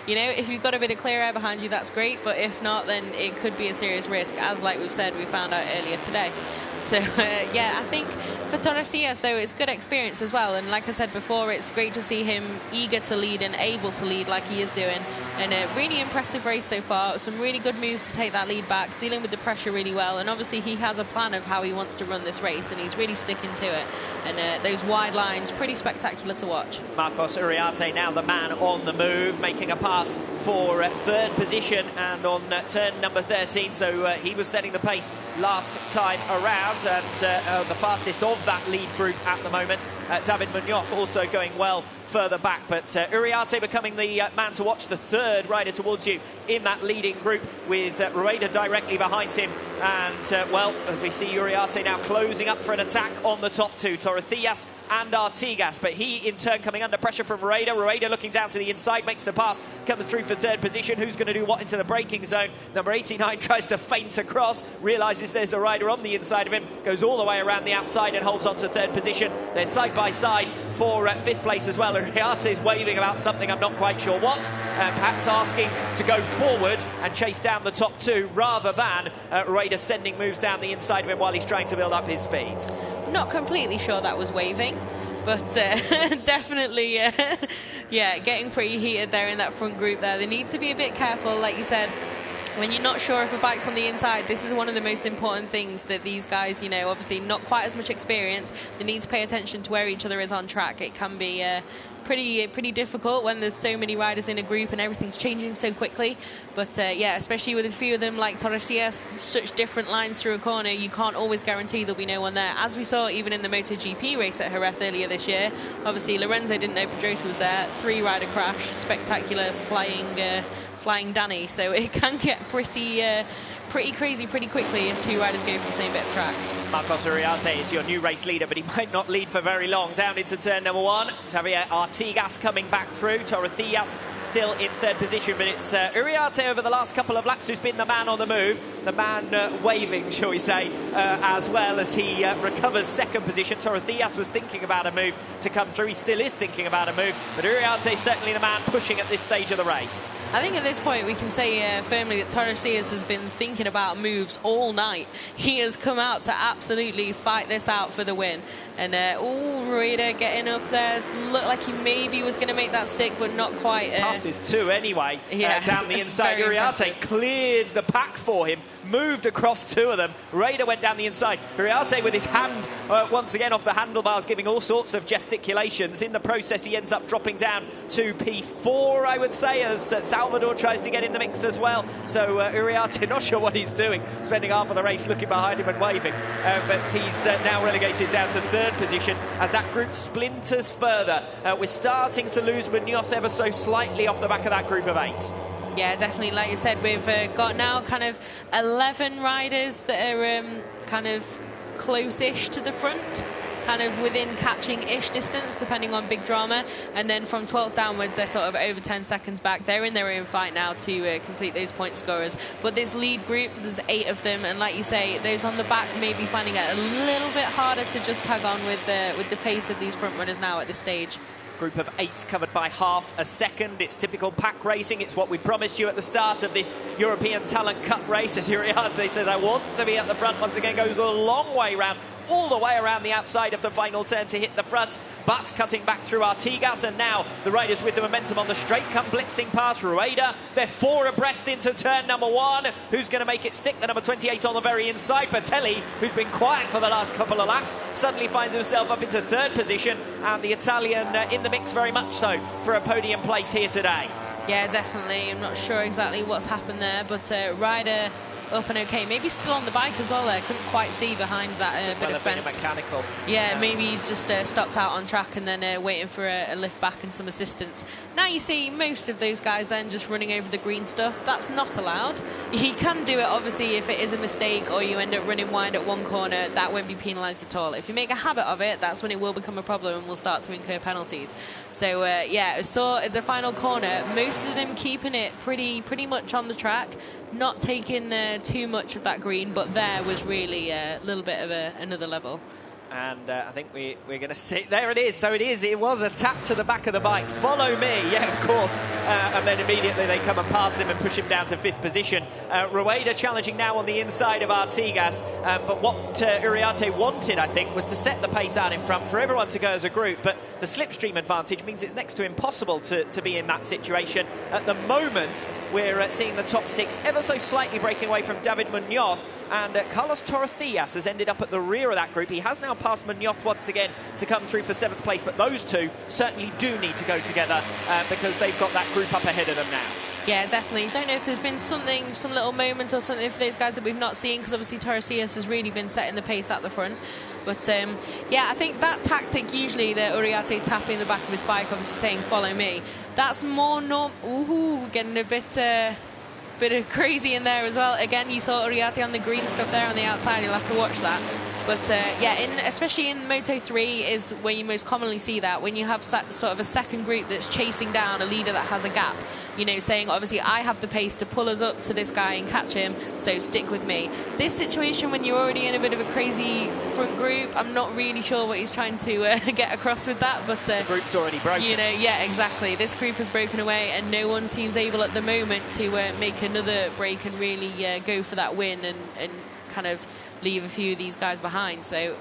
[SPEAKER 2] you know, if you've got a bit of clear air behind you, that's great. But if not, then it could be a serious risk, as, like we've said, we found out earlier today. So, yeah, I think for Torrecillas, though, it's good experience as well. And like I said before, it's great to see him eager to lead and able to lead like he is doing. And a really impressive race so far. Some really good moves to take that lead back, dealing with the pressure really well. And obviously he has a plan of how he wants to run this race, and he's really sticking to it. And those wide lines, pretty spectacular to watch.
[SPEAKER 1] Marcos Uriarte now the man on the move, making a pass for third position and on turn number 13. So he was setting the pace last time around, and the fastest of that lead group at the moment. David Munoz also going well further back, but Uriarte becoming the man to watch, the third rider towards you in that leading group, with Rueda directly behind him. And well, as we see Uriarte now closing up for an attack on the top two, Torrecillas and Artigas, but he in turn coming under pressure from Rueda. Rueda looking down to the inside, makes the pass, comes through for third position. Who's going to do what into the braking zone? Number 89 tries to feint across, realises there's a rider on the inside of him, goes all the way around the outside and holds on to third position. They're side by side for fifth place as well. Uriarte is waving about something, I'm not quite sure what, perhaps asking to go forward and chase down the top two, rather than Rueda sending moves down the inside of him while he's trying to build up his speed.
[SPEAKER 2] Not completely sure that was waving, but definitely, yeah, getting pretty heated there in that front group there. They need to be a bit careful, like you said. When you're not sure if a bike's on the inside, this is one of the most important things that these guys, you know, obviously not quite as much experience, they need to pay attention to where each other is on track. It can be pretty difficult when there's so many riders in a group and everything's changing so quickly. But yeah, especially with a few of them like Torrecillas, such different lines through a corner, you can't always guarantee there'll be no one there. As we saw even in the MotoGP race at Jerez earlier this year, obviously Lorenzo didn't know Pedrosa was there. 3-rider crash, spectacular flying Flying Danny, so it can get pretty crazy pretty quickly if two riders go for the same bit of track.
[SPEAKER 1] Marcos Uriarte is your new race leader, but he might not lead for very long. Down into turn number 1. Xavier Artigas coming back through. Torrecillas still in third position, but it's Uriarte over the last couple of laps who's been the man on the move, the man waving, shall we say, as well as he recovers second position. Torrecillas was thinking about a move to come through. He still is thinking about a move, but Uriarte is certainly the man pushing at this stage of the race.
[SPEAKER 2] I think at this point we can say firmly that Torrecillas has been thinking about moves all night. He has come out to absolutely fight this out for the win. And Rueda getting up there, looked like he maybe was going to make that stick, but not quite.
[SPEAKER 1] Passes two anyway,
[SPEAKER 2] yeah,
[SPEAKER 1] down the inside. Uriarte cleared the pack for him, moved across two of them. Rueda went down the inside. Uriarte with his hand once again off the handlebars, giving all sorts of gesticulations. In the process, he ends up dropping down to P4, I would say, as Salvador tries to get in the mix as well. So Uriarte, not sure what he's doing, spending half of the race looking behind him and waving. But he's now relegated down to third position as that group splinters further. We're starting to lose Munoz ever so slightly off the back of that group of 8.
[SPEAKER 2] Yeah, definitely. Like you said, we've got now kind of 11 riders that are kind of close-ish to the front, kind of within catching-ish distance, depending on big drama. And then from 12th downwards, they're sort of over 10 seconds back. They're in their own fight now to complete those point scorers. But this lead group, there's 8 of them. And like you say, those on the back may be finding it a little bit harder to just tag on with the pace of these front runners now at this stage.
[SPEAKER 1] Group of 8 covered by half a second. It's typical pack racing. It's what we promised you at the start of this European Talent Cup race. As Uriarte says, I want to be at the front. Once again, goes a long way round, all the way around the outside of the final turn to hit the front, but cutting back through Artigas. And now the riders with the momentum on the straight come blitzing past Rueda. They're 4 abreast into turn number 1. Who's going to make it stick? The number 28 on the very inside. Bertelli, who's been quiet for the last couple of laps, suddenly finds himself up into third position, and the Italian in the mix very much so for a podium place here today.
[SPEAKER 2] Yeah, definitely. I'm not sure exactly what's happened there, but Ryder up and okay. Maybe still on the bike as well there. Couldn't quite see behind that bit of fence.
[SPEAKER 1] Mechanical.
[SPEAKER 2] Yeah, maybe he's just stopped out on track and then waiting for a lift back and some assistance. Now you see most of those guys then just running over the green stuff. That's not allowed. He can do it, obviously, if it is a mistake or you end up running wide at one corner. That won't be penalised at all. If you make a habit of it, that's when it will become a problem and we'll start to incur penalties. So, yeah, so at the final corner, most of them keeping it pretty much on the track, not taking too much of that green, but there was really a little bit of another level.
[SPEAKER 1] And I think we're going to see. There it is. So it was a tap to the back of the bike. Follow me. Yeah, of course. And then immediately they come and pass him and push him down to 5th position. Rueda challenging now on the inside of Artigas. But what Uriarte wanted, I think, was to set the pace out in front for everyone to go as a group. But the slipstream advantage means it's next to impossible to be in that situation. At the moment, we're seeing the top 6 ever so slightly breaking away from David Munoz. And Carlos Torrecillas has ended up at the rear of that group. He has now passed Munoz once again to come through for 7th place, but those two certainly do need to go together because they've got that group up ahead of them now.
[SPEAKER 2] Yeah, definitely. Don't know if there's been some little moment or something for those guys that we've not seen, because obviously Torrecillas has really been setting the pace at the front. But yeah, I think that tactic usually, the Uriarte tapping the back of his bike, obviously saying follow me, that's more normal. Getting a bit of crazy in there as well. Again, you saw Uriarte on the green stuff there on the outside. You'll have to watch that. But yeah, especially in Moto3 is where you most commonly see that, when you have sort of a second group that's chasing down a leader that has a gap, you know, saying obviously I have the pace to pull us up to this guy and catch him, so stick with me. This situation, when you're already in a bit of a crazy front group, I'm not really sure what he's trying to get across with that, but
[SPEAKER 1] the group's already broken.
[SPEAKER 2] You know, yeah, exactly. This group has broken away and no one seems able at the moment to make another break and really go for that win and kind of leave a few of these guys behind. So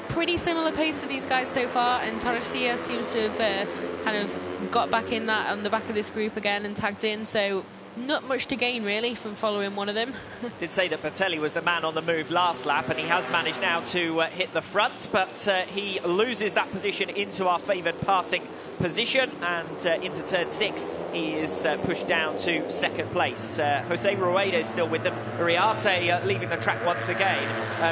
[SPEAKER 2] pretty similar pace for these guys so far, and Torrecillas seems to have kind of got back in that on the back of this group again and tagged in, so not much to gain really from following one of them.
[SPEAKER 1] Did say that Bertelli was the man on the move last lap, and he has managed now to hit the front, but he loses that position into our favoured passing position, and into turn 6 he is pushed down to 2nd place. Jose Rueda is still with them. Uriarte leaving the track once again.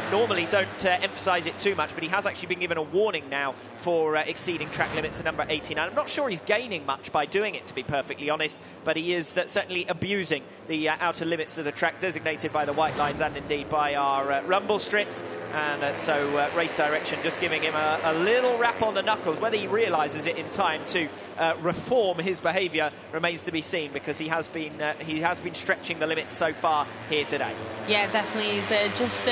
[SPEAKER 1] Normally don't emphasise it too much, but he has actually been given a warning now for exceeding track limits at number 89. I'm not sure he's gaining much by doing it, to be perfectly honest, but he is certainly abusing the outer limits of the track designated by the white lines and indeed by our rumble strips. And so race direction just giving him a little rap on the knuckles. Whether he realises it in time to reform his behaviour remains to be seen, because he has been stretching the limits so far here today.
[SPEAKER 2] Yeah, definitely. He's just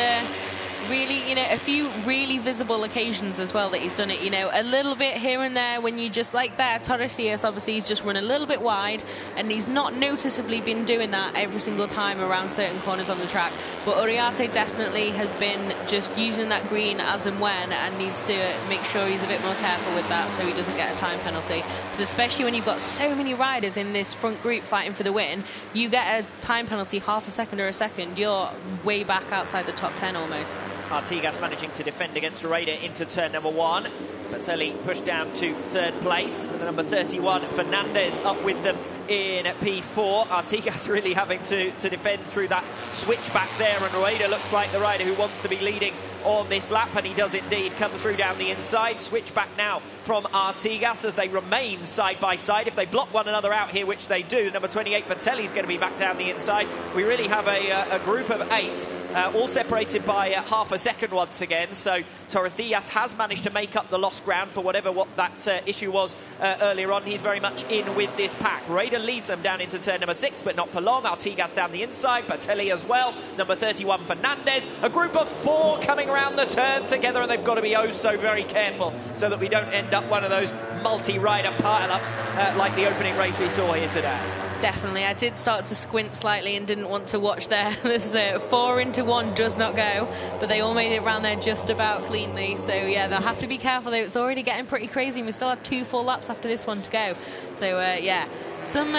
[SPEAKER 2] really, you know, a few really visible occasions as well that he's done it, you know, a little bit here and there when you just like there. Torresias, obviously, he's just run a little bit wide, and he's not noticeably been doing that every single time around certain corners on the track. But Uriarte definitely has been just using that green as and when, and needs to make sure he's a bit more careful with that so he doesn't get a time penalty. Because especially when you've got so many riders in this front group fighting for the win, you get a time penalty half a second or a second, you're way back outside the top 10 almost.
[SPEAKER 1] Artigas managing to defend against Rueda into turn number 1. Batelli pushed down to 3rd place. And the number 31, Fernandez, up with them in P4. Artigas really having to defend through that switch back there. And Rueda looks like the rider who wants to be leading on this lap, and he does indeed come through down the inside. Switch back now from Artigas as they remain side by side. If they block one another out here, which they do, number 28 Batelli is going to be back down the inside. We really have a group of 8, all separated by half a second once again. So Torresias has managed to make up the lost ground for whatever that issue was earlier on. He's very much in with this pack. Rueda leads them down into turn number 6, but not for long. Artigas down the inside, Batelli as well. Number 31 Fernandez. A group of 4 coming around the turn together, and they've got to be oh so very careful so that we don't end up one of those multi-rider pile-ups like the opening race we saw here today.
[SPEAKER 2] Definitely. I did start to squint slightly and didn't want to watch there. There's 4 into 1 does not go, but they all made it around there just about cleanly. So yeah, they'll have to be careful though. It's already getting pretty crazy, and we still have 2 full laps after this one to go. So yeah, some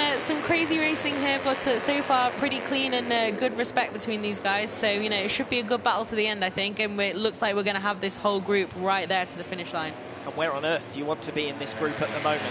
[SPEAKER 2] crazy racing here, but so far pretty clean and good respect between these guys. So, you know, it should be a good battle to the end, I think, and it looks like we're going to have this whole group right there to the finish line.
[SPEAKER 1] And where on earth do you want to be in this group at the moment?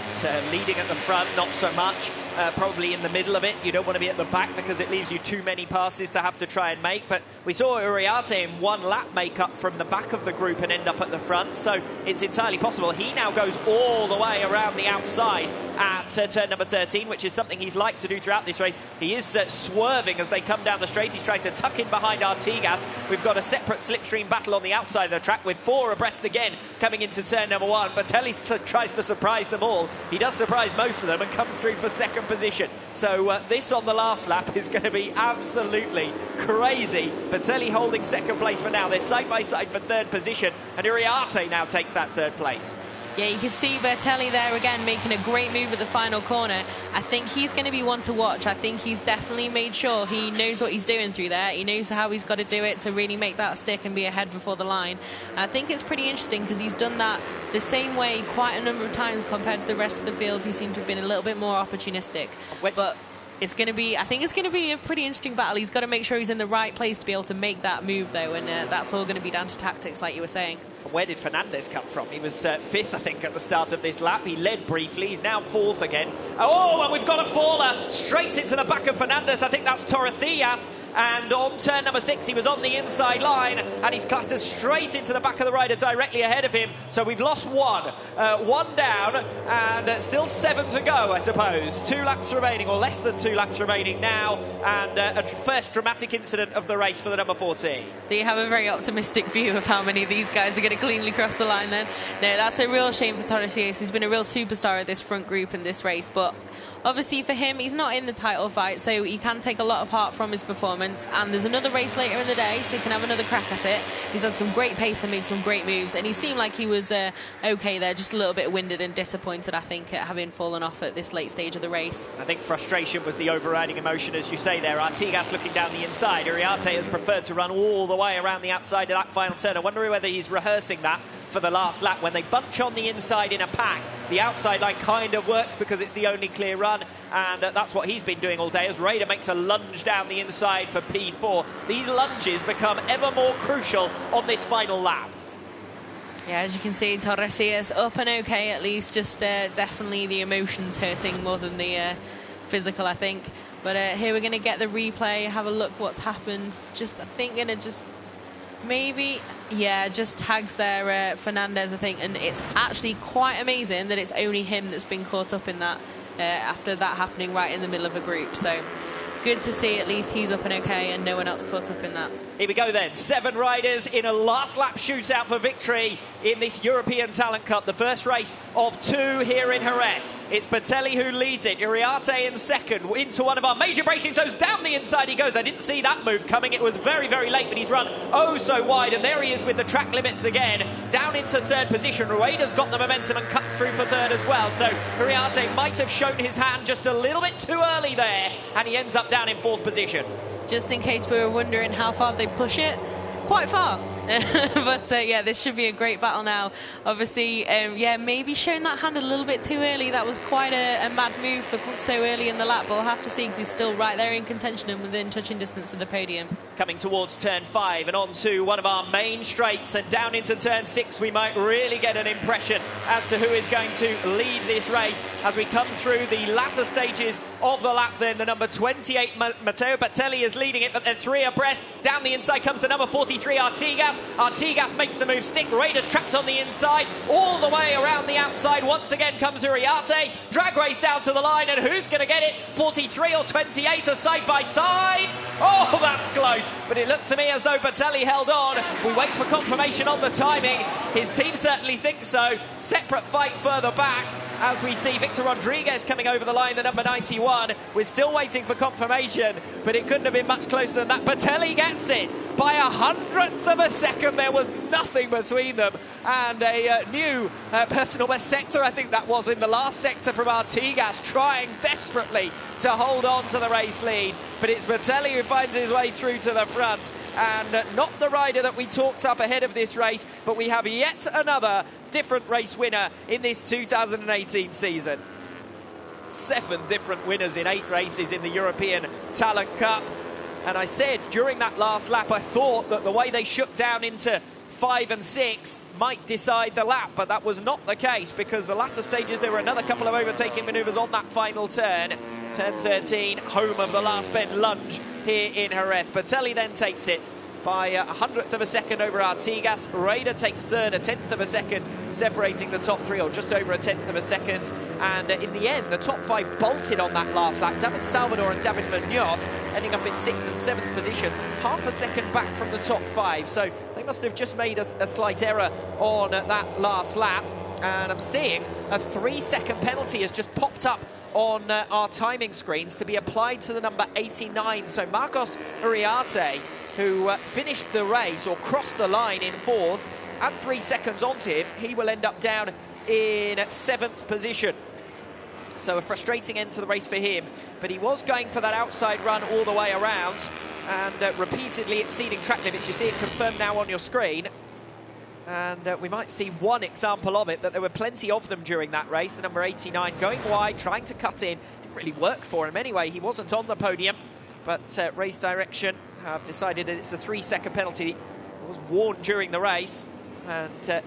[SPEAKER 1] Leading at the front, not so much. Probably in the middle of it. You don't want to be at the back because it leaves you too many passes to have to try and make. But we saw Uriarte in 1 lap make up from the back of the group and end up at the front. So it's entirely possible. He now goes all the way around the outside at turn number 13, which is something he's liked to do throughout this race. He is swerving as they come down the straight. He's trying to tuck in behind Artigas. We've got a separate slipstream battle on the outside of the track with 4 abreast again coming into turn number 1. Batelli tries to surprise them all. He does surprise most of them and comes through for 2nd position. So this on the last lap is going to be absolutely crazy. Batelli holding 2nd place for now. They're side by side for 3rd position, and Uriarte now takes that 3rd place.
[SPEAKER 2] Yeah, you can see Bertelli there again making a great move at the final corner. I think he's going to be one to watch. I think he's definitely made sure he knows what he's doing through there. He knows how he's got to do it to really make that stick and be ahead before the line. And I think it's pretty interesting because he's done that the same way quite a number of times compared to the rest of the field, who seem to have been a little bit more opportunistic. But it's going to be, I think it's going to be a pretty interesting battle. He's got to make sure he's in the right place to be able to make that move, though, and that's all going to be down to tactics, like you were saying.
[SPEAKER 1] Where did Fernandez come from? He was 5th, I think, at the start of this lap. He led briefly. He's now 4th again. Oh, and we've got a faller straight into the back of Fernandez. I think that's Torresias. And on turn number 6, he was on the inside line, and he's clattered straight into the back of the rider directly ahead of him. So we've lost 1. 1 down, and still 7 to go, I suppose. 2 laps remaining, or less than 2 laps remaining now, and a first dramatic incident of the race for the number 14.
[SPEAKER 2] So you have a very optimistic view of how many of these guys are going to cleanly cross the line then. No, that's a real shame for Torresias. He's been a real superstar of this front group in this race, but obviously for him, he's not in the title fight, so he can take a lot of heart from his performance, and there's another race later in the day, so he can have another crack at it. He's had some great pace and made some great moves, and he seemed like he was okay there, just a little bit winded and disappointed, I think, at having fallen off at this late stage of the race.
[SPEAKER 1] I think frustration was the overriding emotion, as you say there. Artigas looking down the inside. Uriarte has preferred to run all the way around the outside of that final turn. I wonder whether he's rehearsing that for the last lap. When they bunch on the inside in a pack, the outside line kind of works because it's the only clear run, and that's what he's been doing all day, as Raider makes a lunge down the inside for P4. These lunges become ever more crucial on this final lap.
[SPEAKER 2] Yeah, as you can see, Torresias up and okay, at least. Just definitely the emotions hurting more than the physical, I think. But here we're going to get the replay, have a look what's happened. Just, I think, going to just maybe, yeah, just tags there Fernandez, I think. And it's actually quite amazing that it's only him that's been caught up in that after that happening right in the middle of a group. So good to see at least he's up and okay and no one else caught up in that.
[SPEAKER 1] Here we go then, 7 riders in a last lap shootout for victory in this European Talent Cup, the first race of 2 here in Jerez. It's Bertelli who leads it, Uriarte in second, into one of our major braking zones, down the inside he goes. I didn't see that move coming, it was very, very late, but he's run oh so wide, and there he is with the track limits again, down into 3rd position. Rueda's got the momentum and cuts through for 3rd as well, so Uriarte might have shown his hand just a little bit too early there, and he ends up down in 4th position.
[SPEAKER 2] Just in case we were wondering how far they push it, quite far. But yeah, this should be a great battle now. Obviously, yeah, maybe showing that hand a little bit too early. That was quite a mad move for so early in the lap, but we'll have to see because he's still right there in contention and within touching distance of the podium.
[SPEAKER 1] Coming towards turn 5 and on to one of our main straights, and down into turn 6 we might really get an impression as to who is going to lead this race as we come through the latter stages of the lap. Then the number 28 Matteo Bertelli is leading it, but they're 3 abreast. Down the inside comes the number 43 Artigas. Artigas makes the move stick. Raiders trapped on the inside, all the way around the outside. Once again comes Uriarte. Drag race down to the line, and who's going to get it? 43 or 28 are side by side. Oh, that's close. But it looked to me as though Bertelli held on. We wait for confirmation on the timing. His team certainly thinks so. Separate fight further back as we see Victor Rodriguez coming over the line, the number 91. We're still waiting for confirmation, but it couldn't have been much closer than that. Bertelli gets it by 100th of a second. There was nothing between them, and a new personal best sector, I think that was in the last sector from Artigas, trying desperately to hold on to the race lead. But it's Bertelli who finds his way through to the front, and not the rider that we talked up ahead of this race, but we have yet another different race winner in this 2018 season. 7 different winners in 8 races in the European Talent Cup. And I said during that last lap, I thought that the way they shook down into 5 and 6 might decide the lap, but that was not the case, because the latter stages there were another couple of overtaking manoeuvres on that final turn. Turn 13, home of the last bend lunge here in Jerez. Bertelli then takes it by 100th of a second over Artigas. Raider takes 3rd, a 10th of a second, separating the top 3, or just over a 10th of a second. And in the end, the top 5 bolted on that last lap. David Salvador and David Munoz ending up in 6th and 7th positions, half a second back from the top 5. So they must have just made a slight error on that last lap. And I'm seeing a 3-second penalty has just popped up on our timing screens to be applied to the number 89. So Marcos Uriarte, who finished the race or crossed the line in 4th, and 3 seconds onto him, he will end up down in 7th position. So a frustrating end to the race for him, but he was going for that outside run all the way around and repeatedly exceeding track limits. You see it confirmed now on your screen. And we might see one example of it, that there were plenty of them during that race. The number 89 going wide, trying to cut in. Didn't really work for him anyway. He wasn't on the podium. But race direction have decided that it's a 3-second penalty. It was warned during the race. And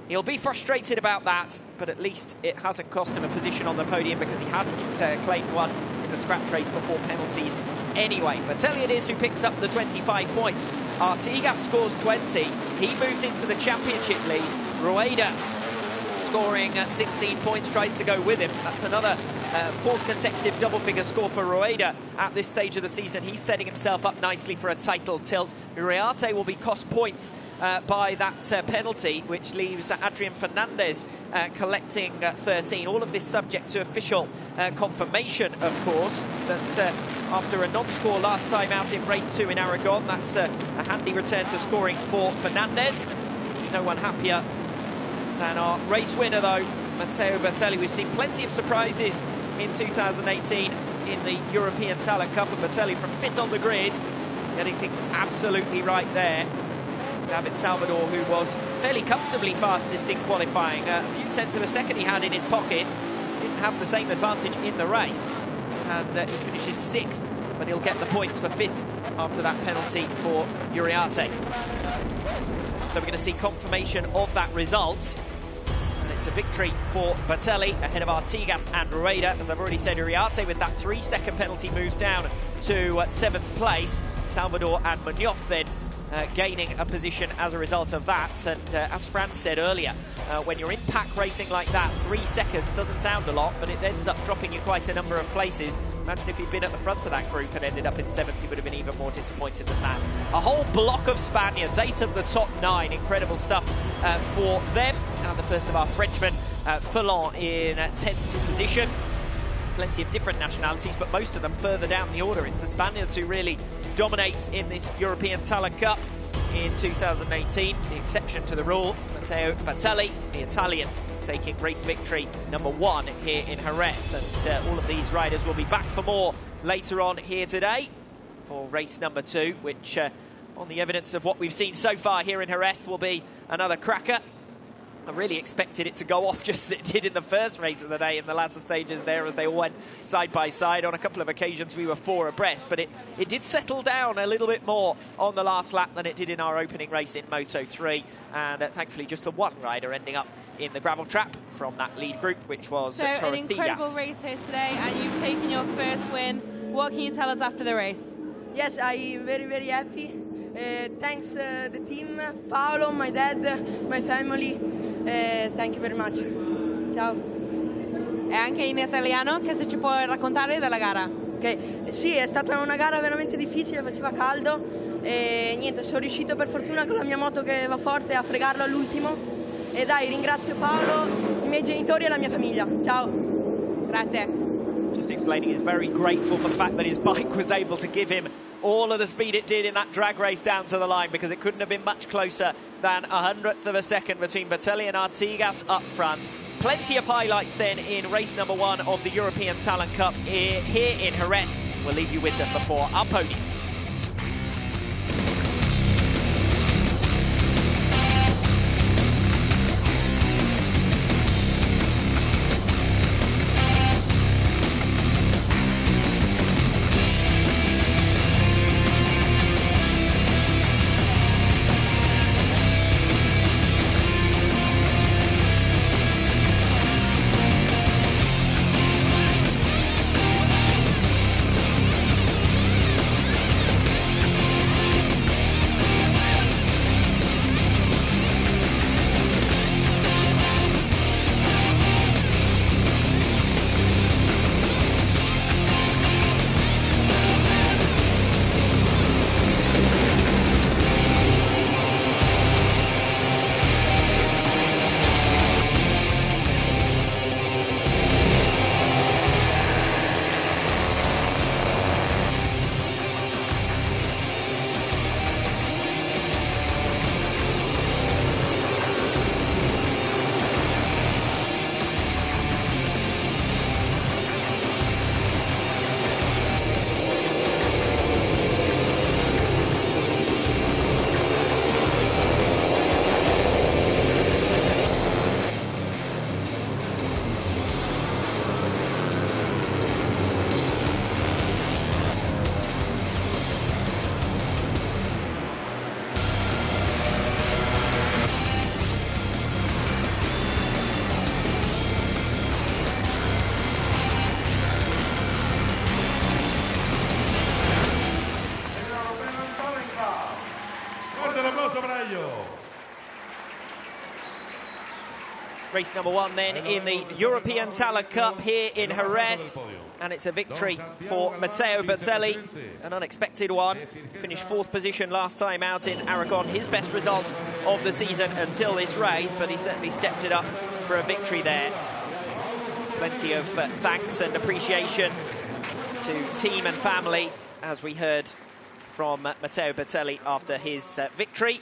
[SPEAKER 1] he'll be frustrated about that. But at least it hasn't cost him a position on the podium, because he hadn't claimed one in the scratch race before penalties anyway. Bertelli it is who picks up the 25 points. Artigas scores 20. He moves into the championship lead. Rueda scoring 16 points, tries to go with him. That's another 4th consecutive double-figure score for Rueda at this stage of the season. He's setting himself up nicely for a title tilt. Uriarte will be cost points by that penalty, which leaves Adrian Fernandez collecting 13. All of this subject to official confirmation, of course, that after a non-score last time out in race 2 in Aragon, that's a handy return to scoring for Fernandez. No one happier than our race winner, though, Matteo Bertelli. We've seen plenty of surprises in 2018 in the European Talent Cup, and Bertelli from 5th on the grid, getting things absolutely right there. David Salvador, who was fairly comfortably fastest in qualifying, a few tenths of a second he had in his pocket, didn't have the same advantage in the race, and he finishes 6th, but he'll get the points for 5th after that penalty for Uriarte. So we're going to see confirmation of that result. And it's a victory for Bertelli ahead of Artigas and Rueda. As I've already said, Uriarte with that 3-second penalty moves down to 7th place. Salvador and Munoz then gaining a position as a result of that. And as Fran said earlier, when you're in pack racing like that, 3 seconds doesn't sound a lot, but it ends up dropping you quite a number of places. Imagine if he'd been at the front of that group and ended up in 7th, he would have been even more disappointed than that. A whole block of Spaniards, 8 of the top 9. Incredible stuff for them. And the first of our Frenchmen, Furlan, in 10th position. Plenty of different nationalities, but most of them further down the order. It's the Spaniards who really dominate in this European Talent Cup in 2018. The exception to the rule, Matteo Batelli, the Italian, taking race victory #1 here in Jerez. And all of these riders will be back for more later on here today for race #2, which on the evidence of what we've seen so far here in Jerez will be another cracker. I really expected it to go off just as it did in the first race of the day in the latter stages there, as they all went side by side. On a couple of occasions we were 4 abreast, but it did settle down a little bit more on the last lap than it did in our opening race in Moto 3, and thankfully just the one rider ending up in the gravel trap from that lead group, which was
[SPEAKER 3] So an incredible race here today, and you've taken your first win. What can you tell us after the race?
[SPEAKER 4] Yes, I'm very, very happy. Thanks the team, Paolo, my dad, my family. Thank you very much. Ciao.
[SPEAKER 3] E anche in italiano, che se ci puoi raccontare della gara?
[SPEAKER 4] Ok, sì, è stata una gara veramente difficile, faceva caldo e niente, sono riuscito per fortuna con la mia moto che va forte a fregarlo all'ultimo. E dai, ringrazio Paolo, i miei genitori e la mia famiglia. Ciao.
[SPEAKER 3] Grazie.
[SPEAKER 1] Just explaining he's very grateful for the fact that his bike was able to give him all of the speed it did in that drag race down to the line, because it couldn't have been much closer than 100th of a second between Batelli and Artigas up front. Plenty of highlights then in race #1 of the European Talent Cup here in Jerez. We'll leave you with them before our podium. Race #1 then in the European Talent Cup here in Jerez, and it's a victory for Matteo Batelli, an unexpected one. Finished 4th position last time out in Aragon, his best result of the season until this race, but he certainly stepped it up for a victory there. Plenty of thanks and appreciation to team and family, as we heard from Matteo Batelli after his victory.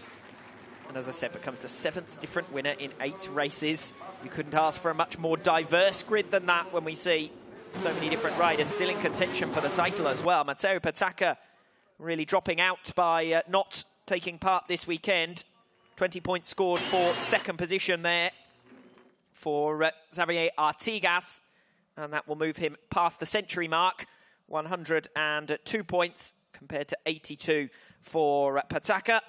[SPEAKER 1] And as I said, becomes the 7th different winner in 8 races. You couldn't ask for a much more diverse grid than that when we see so many different riders still in contention for the title as well. Matteo Patacca really dropping out by not taking part this weekend. 20 points scored for 2nd position there for Xavier Artigas. And that will move him past the century mark. 102 points compared to 82 for Patacca.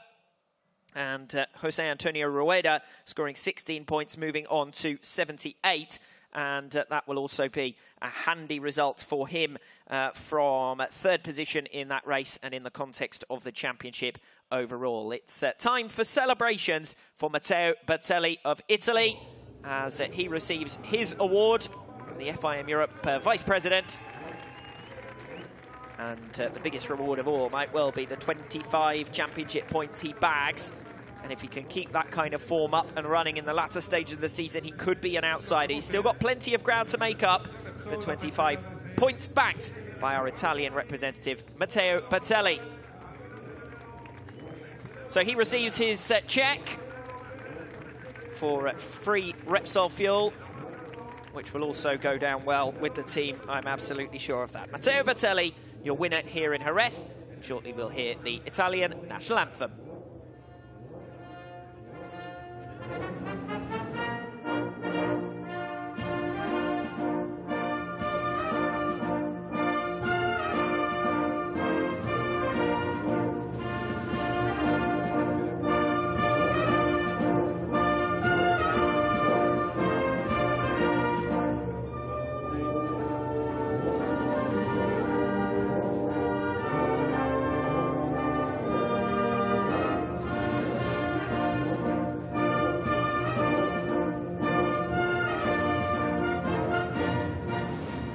[SPEAKER 1] And Jose Antonio Rueda scoring 16 points, moving on to 78. And that will also be a handy result for him from 3rd position in that race and in the context of the championship overall. It's time for celebrations for Matteo Batelli of Italy as he receives his award from the FIM Europe Vice President. And the biggest reward of all might well be the 25 championship points he bags. And if he can keep that kind of form up and running in the latter stages of the season, he could be an outsider. He's still got plenty of ground to make up. The 25 points backed by our Italian representative, Matteo Bertelli. So he receives his check for free Repsol fuel, which will also go down well with the team. I'm absolutely sure of that. Matteo Bertelli, your winner here in Jerez. Shortly we'll hear the Italian national anthem.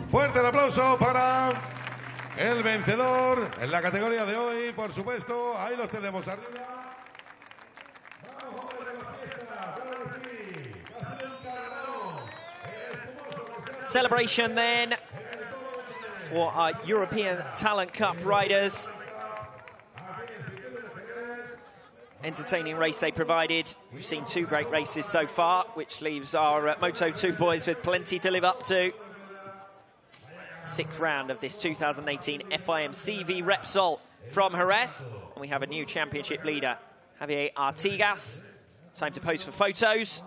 [SPEAKER 5] Fuerte el aplauso para el vencedor en la categoría de hoy, por supuesto. Ahí los tenemos arriba.
[SPEAKER 1] Celebration then for our European Talent Cup riders. Entertaining race they provided. We've seen 2 great races so far, which leaves our Moto2 boys with plenty to live up to. 6th round of this 2018 FIM CEV Repsol from Jerez. And we have a new championship leader, Javier Artigas. Time to pose for photos.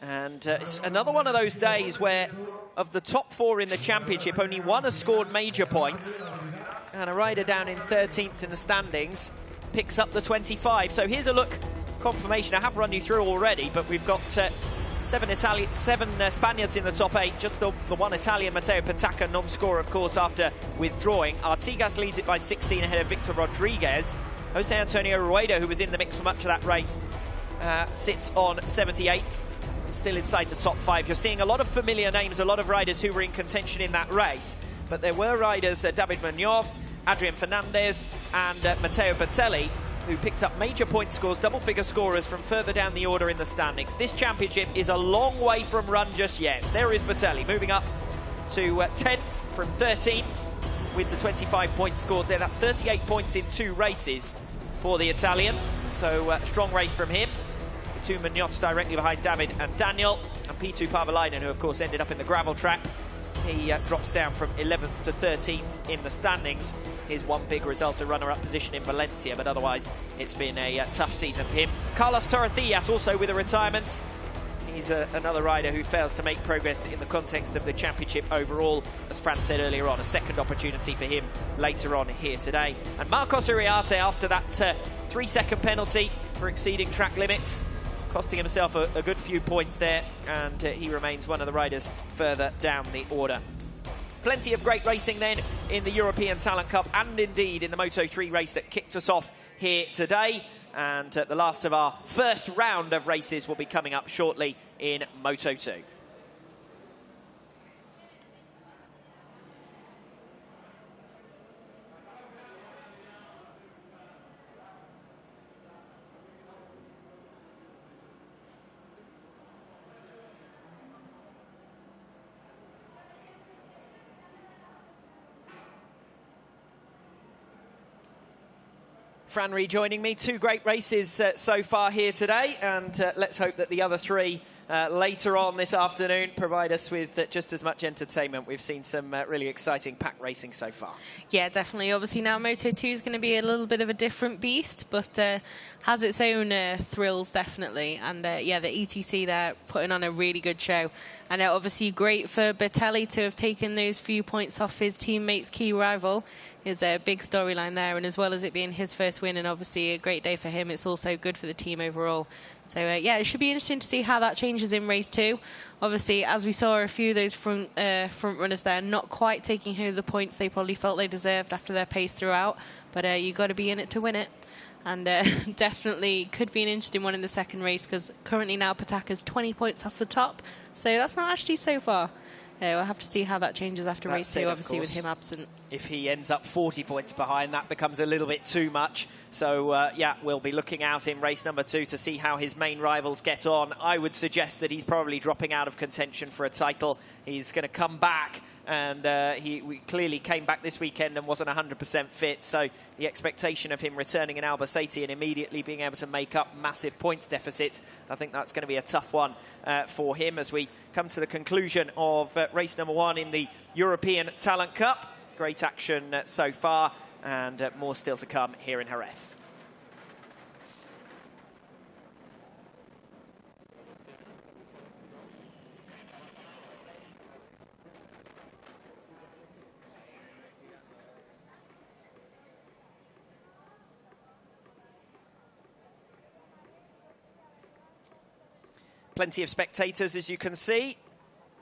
[SPEAKER 1] And it's another one of those days where, of the top 4 in the championship, only 1 has scored major points. And a rider down in 13th in the standings picks up the 25. So here's a look, confirmation. I have run you through already, but we've got 7 Spaniards in the top 8. Just the one Italian, Matteo Bertelli, non-scorer, of course, after withdrawing. Artigas leads it by 16 ahead of Victor Rodriguez. Jose Antonio Rueda, who was in the mix for much of that race, sits on 78. Still inside the top 5. You're seeing a lot of familiar names, a lot of riders who were in contention in that race. But there were riders, David Munoz, Adrian Fernandez, and Matteo Bertelli, who picked up major point scores, double-figure scorers from further down the order in the standings. This championship is a long way from run just yet. There is Bertelli moving up to 10th from 13th with the 25 points scored there. That's 38 points in 2 races for the Italian. So strong race from him. The 2 Munoz directly behind David and Daniel. And P2 Pavalainen, who of course ended up in the gravel trap. He drops down from 11th to 13th in the standings. His one big result, a runner-up position in Valencia, but otherwise it's been a tough season for him. Carlos Torrecillas also with a retirement. He's another rider who fails to make progress in the context of the championship overall. As Fran said earlier on, a second opportunity for him later on here today. And Marcos Uriarte, after that 3-second penalty for exceeding track limits, costing himself a good few points there, and he remains one of the riders further down the order. Plenty of great racing then in the European Talent Cup, and indeed in the Moto3 race that kicked us off here today. And the last of our first round of races will be coming up shortly in Moto2. Fran rejoining me. 2 great races so far here today, and let's hope that the other 3 later on this afternoon provide us with just as much entertainment. We've seen some really exciting pack racing so far.
[SPEAKER 2] Yeah, definitely. Obviously now Moto2 is going to be a little bit of a different beast, but has its own thrills, definitely. And yeah, the ETC there putting on a really good show. And obviously great for Bertelli to have taken those few points off his teammate's key rival. Is a big storyline there, and as well as it being his first win and obviously a great day for him, it's also good for the team overall. So yeah, it should be interesting to see how that changes in race 2. Obviously, as we saw a few of those front runners there not quite taking home the points they probably felt they deserved after their pace throughout, but you got to be in it to win it. And definitely could be an interesting one in the second race, because currently now Pataka's 20 points off the top, so that's not actually so far. We'll have to see how that changes after race 2, obviously, with him absent.
[SPEAKER 1] If he ends up 40 points behind, that becomes a little bit too much. So, yeah, we'll be looking out in race number 2 to see how his main rivals get on. I would suggest that he's probably dropping out of contention for a title. He's going to come back, and we clearly came back this weekend and wasn't 100% fit. So the expectation of him returning in Albacete and immediately being able to make up massive points deficits, I think that's going to be a tough one for him as we come to the conclusion of race number 1 in the European Talent Cup. Great action so far, and more still to come here in Jerez. Plenty of spectators, as you can see,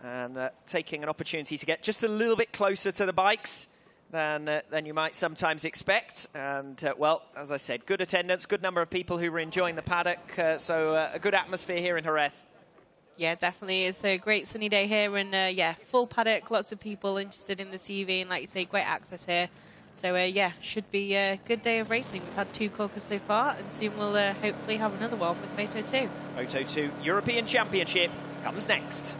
[SPEAKER 1] and taking an opportunity to get just a little bit closer to the bikes than you might sometimes expect. And, well, as I said, good attendance, good number of people who were enjoying the paddock, so a good atmosphere here in Jerez.
[SPEAKER 2] Yeah, definitely. It's a great sunny day here, and, yeah, full paddock, lots of people interested in the CV, and, like you say, great access here. So, yeah, should be a good day of racing. We've had 2 corkers so far, and soon we'll hopefully have another one with Moto 2.
[SPEAKER 1] Moto 2 European Championship comes next.